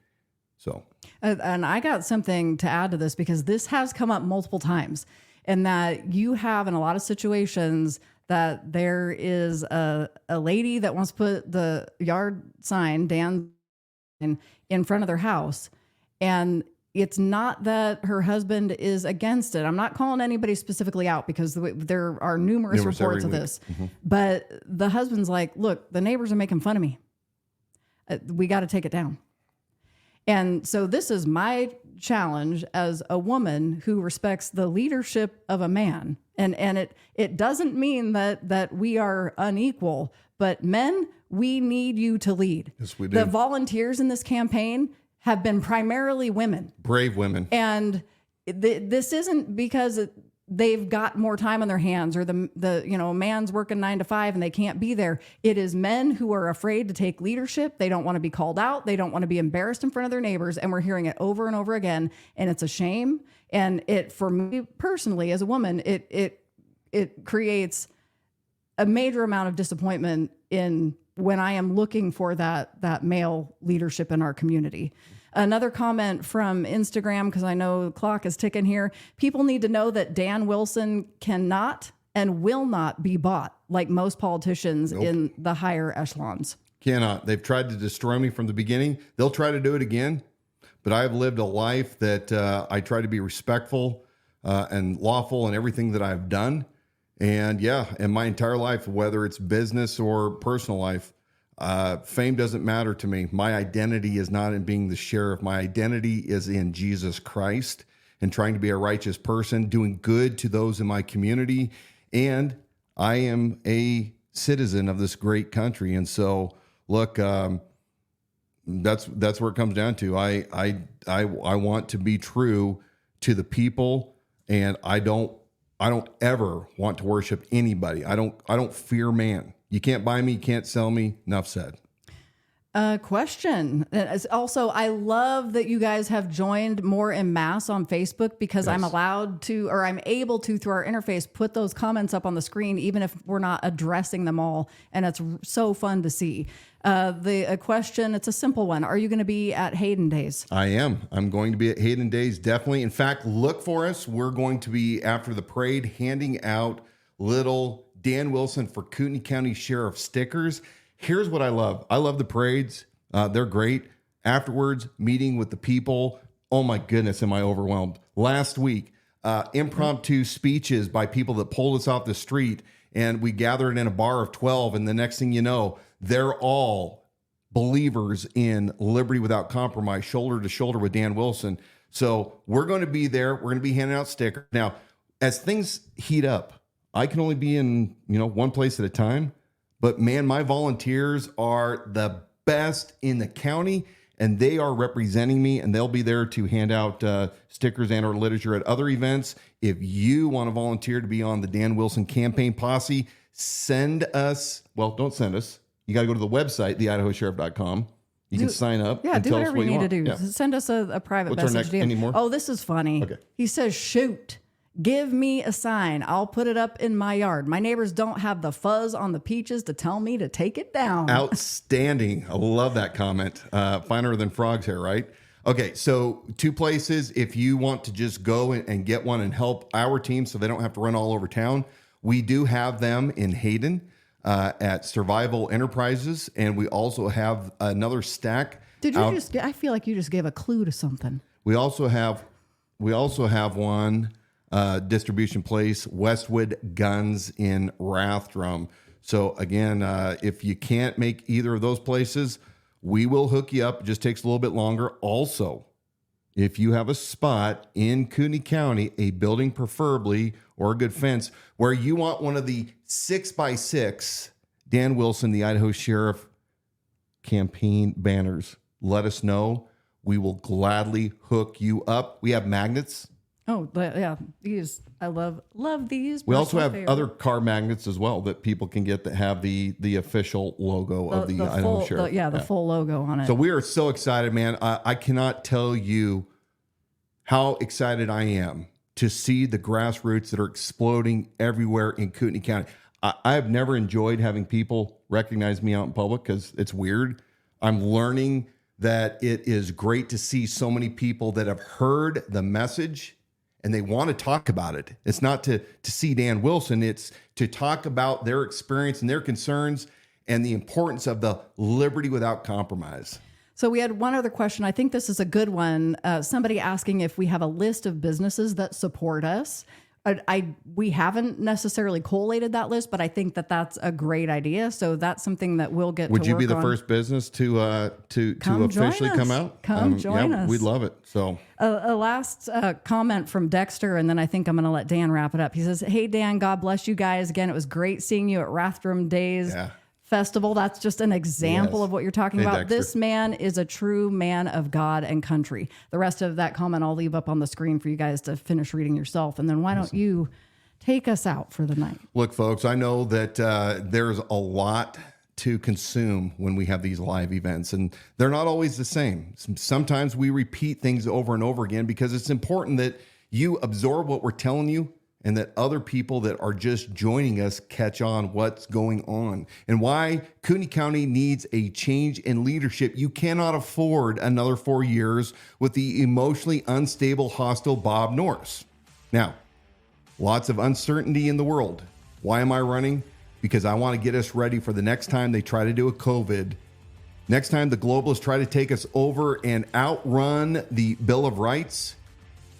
So, and I got something to add to this, because this has come up multiple times, and that you have in a lot of situations that there is a lady that wants to put the yard sign, Dan, in front of their house. And it's not that her husband is against it. I'm not calling anybody specifically out, because there are numerous reports of this. Mm-hmm. But the husband's like, look, the neighbors are making fun of me. We got to take it down. And so this is my challenge as a woman who respects the leadership of a man. And it doesn't mean that we are unequal, but men, we need you to lead. Yes, we do. The volunteers in this campaign have been primarily women. Brave women. And this isn't because they've got more time on their hands, or a man's working 9 to 5 and they can't be there. It is men who are afraid to take leadership. They don't want to be called out. They don't want to be embarrassed in front of their neighbors. And we're hearing it over and over again. And it's a shame. And for me personally, as a woman, it creates a major amount of disappointment in when I am looking for that male leadership in our community. Another comment from Instagram, because I know the clock is ticking here. People need to know that Dan Wilson cannot and will not be bought like most politicians in the higher echelons. Cannot. They've tried to destroy me from the beginning. They'll try to do it again. But I've lived a life that I try to be respectful and lawful in everything that I've done. And in my entire life, whether it's business or personal life, fame doesn't matter to me. My identity is not in being the sheriff. My identity is in Jesus Christ and trying to be a righteous person, doing good to those in my community. And I am a citizen of this great country. And so, look, that's where it comes down to. I want to be true to the people, and I don't ever want to worship anybody. I don't fear man. You can't buy me, you can't sell me. Enough said. Question. Also, I love that you guys have joined more en masse on Facebook, because I'm allowed to, or I'm able to, through our interface, put those comments up on the screen, even if we're not addressing them all. And it's so fun to see. The question, it's a simple one. Are you going to be at Hayden Days? I am. I'm going to be at Hayden Days, definitely. In fact, look for us. We're going to be, after the parade, handing out little Dan Wilson for Kootenai County Sheriff stickers. Here's what I love. I love the parades. They're great. Afterwards, meeting with the people. Oh my goodness, am I overwhelmed. Last week, impromptu speeches by people that pulled us off the street, and we gathered in a bar of 12, and the next thing you know, they're all believers in liberty without compromise, shoulder to shoulder with Dan Wilson. So we're going to be there. We're going to be handing out stickers. Now, as things heat up, I can only be in, one place at a time. But man, my volunteers are the best in the county, and they are representing me, and they'll be there to hand out stickers and or literature at other events. If you want to volunteer to be on the Dan Wilson campaign posse, send us. Well, don't send us. You got to go to the website, theidahosheriff.com. You can sign up. Yeah, and do tell whatever us what you need want. to do. Yeah. Send us a private What's our message. next anymore? Oh, this is funny. Okay. He says, shoot. Give me a sign. I'll put it up in my yard. My neighbors don't have the fuzz on the peaches to tell me to take it down. Outstanding. I love that comment. Finer than frog's hair, right? Okay, so 2 places. If you want to just go and get one and help our team so they don't have to run all over town, we do have them in Hayden at Survival Enterprises. And we also have another stack Did you I feel like you just gave a clue to something. We also have one distribution place, Westwood Guns in Rathdrum. So again, if you can't make either of those places, we will hook you up. It just takes a little bit longer. Also, if you have a spot in Kootenai County, a building preferably, or a good fence, where you want one of the 6x6 Dan Wilson, the Idaho Sheriff campaign banners, let us know. We will gladly hook you up. We have magnets. Oh, yeah. These, I love these. We also have other car magnets as well that people can get that have the official logo of the Idaho Sheriff. The full logo on it. So we are so excited, man. I cannot tell you how excited I am to see the grassroots that are exploding everywhere in Kootenai County. I have never enjoyed having people recognize me out in public because it's weird. I'm learning that it is great to see so many people that have heard the message and they want to talk about it. It's not to see Dan Wilson. It's to talk about their experience and their concerns and the importance of the liberty without compromise. So we had one other question. I think this is a good one. Somebody asking if we have a list of businesses that support us. We haven't necessarily collated that list, but I think that that's a great idea. So that's something that we'll get. Would to you work be the on. First business to officially come out? Come join us. We'd love it. So a last comment from Dexter, and then I think I'm going to let Dan wrap it up. He says, "Hey Dan, God bless you guys again. It was great seeing you at Rathdrum Days." Yeah. Festival. That's just an example of what you're talking about. Dexter. This man is a true man of God and country. The rest of that comment I'll leave up on the screen for you guys to finish reading yourself. And then why don't you take us out for the night? Look, folks, I know that there's a lot to consume when we have these live events, and they're not always the same. Sometimes we repeat things over and over again because it's important that you absorb what we're telling you and that other people that are just joining us catch on what's going on and why Kootenai County needs a change in leadership. You cannot afford another 4 years with the emotionally unstable, hostile Bob Norris. Now, lots of uncertainty in the world. Why am I running? Because I want to get us ready for the next time they try to do a COVID. Next time the globalists try to take us over and outrun the Bill of Rights.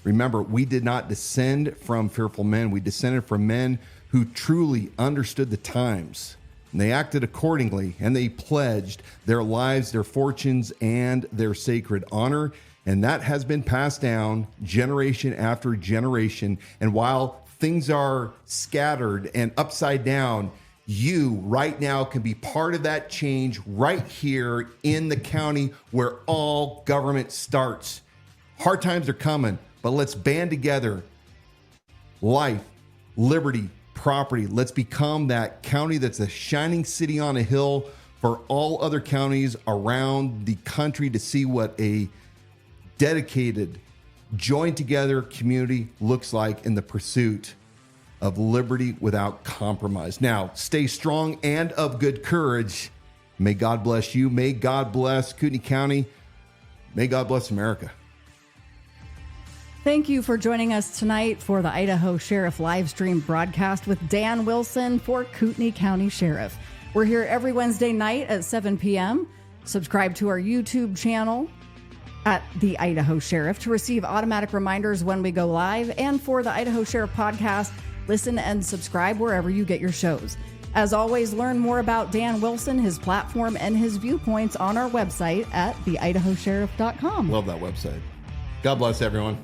Remember, we did not descend from fearful men. We descended from men who truly understood the times. And they acted accordingly, and they pledged their lives, their fortunes, and their sacred honor. And that has been passed down generation after generation. And while things are scattered and upside down, you right now can be part of that change right here in the county where all government starts. Hard times are coming. But let's band together. Life, liberty, property. Let's become that county that's a shining city on a hill for all other counties around the country to see what a dedicated, joined together community looks like in the pursuit of liberty without compromise. Now, stay strong and of good courage. May God bless you. May God bless Kootenai County. May God bless America. Thank you for joining us tonight for the Idaho Sheriff Livestream broadcast with Dan Wilson for Kootenai County Sheriff. We're here every Wednesday night at 7 p.m. Subscribe to our YouTube channel at the Idaho Sheriff to receive automatic reminders when we go live. And for the Idaho Sheriff podcast, listen and subscribe wherever you get your shows. As always, learn more about Dan Wilson, his platform, and his viewpoints on our website at theidahosheriff.com. Love that website. God bless everyone.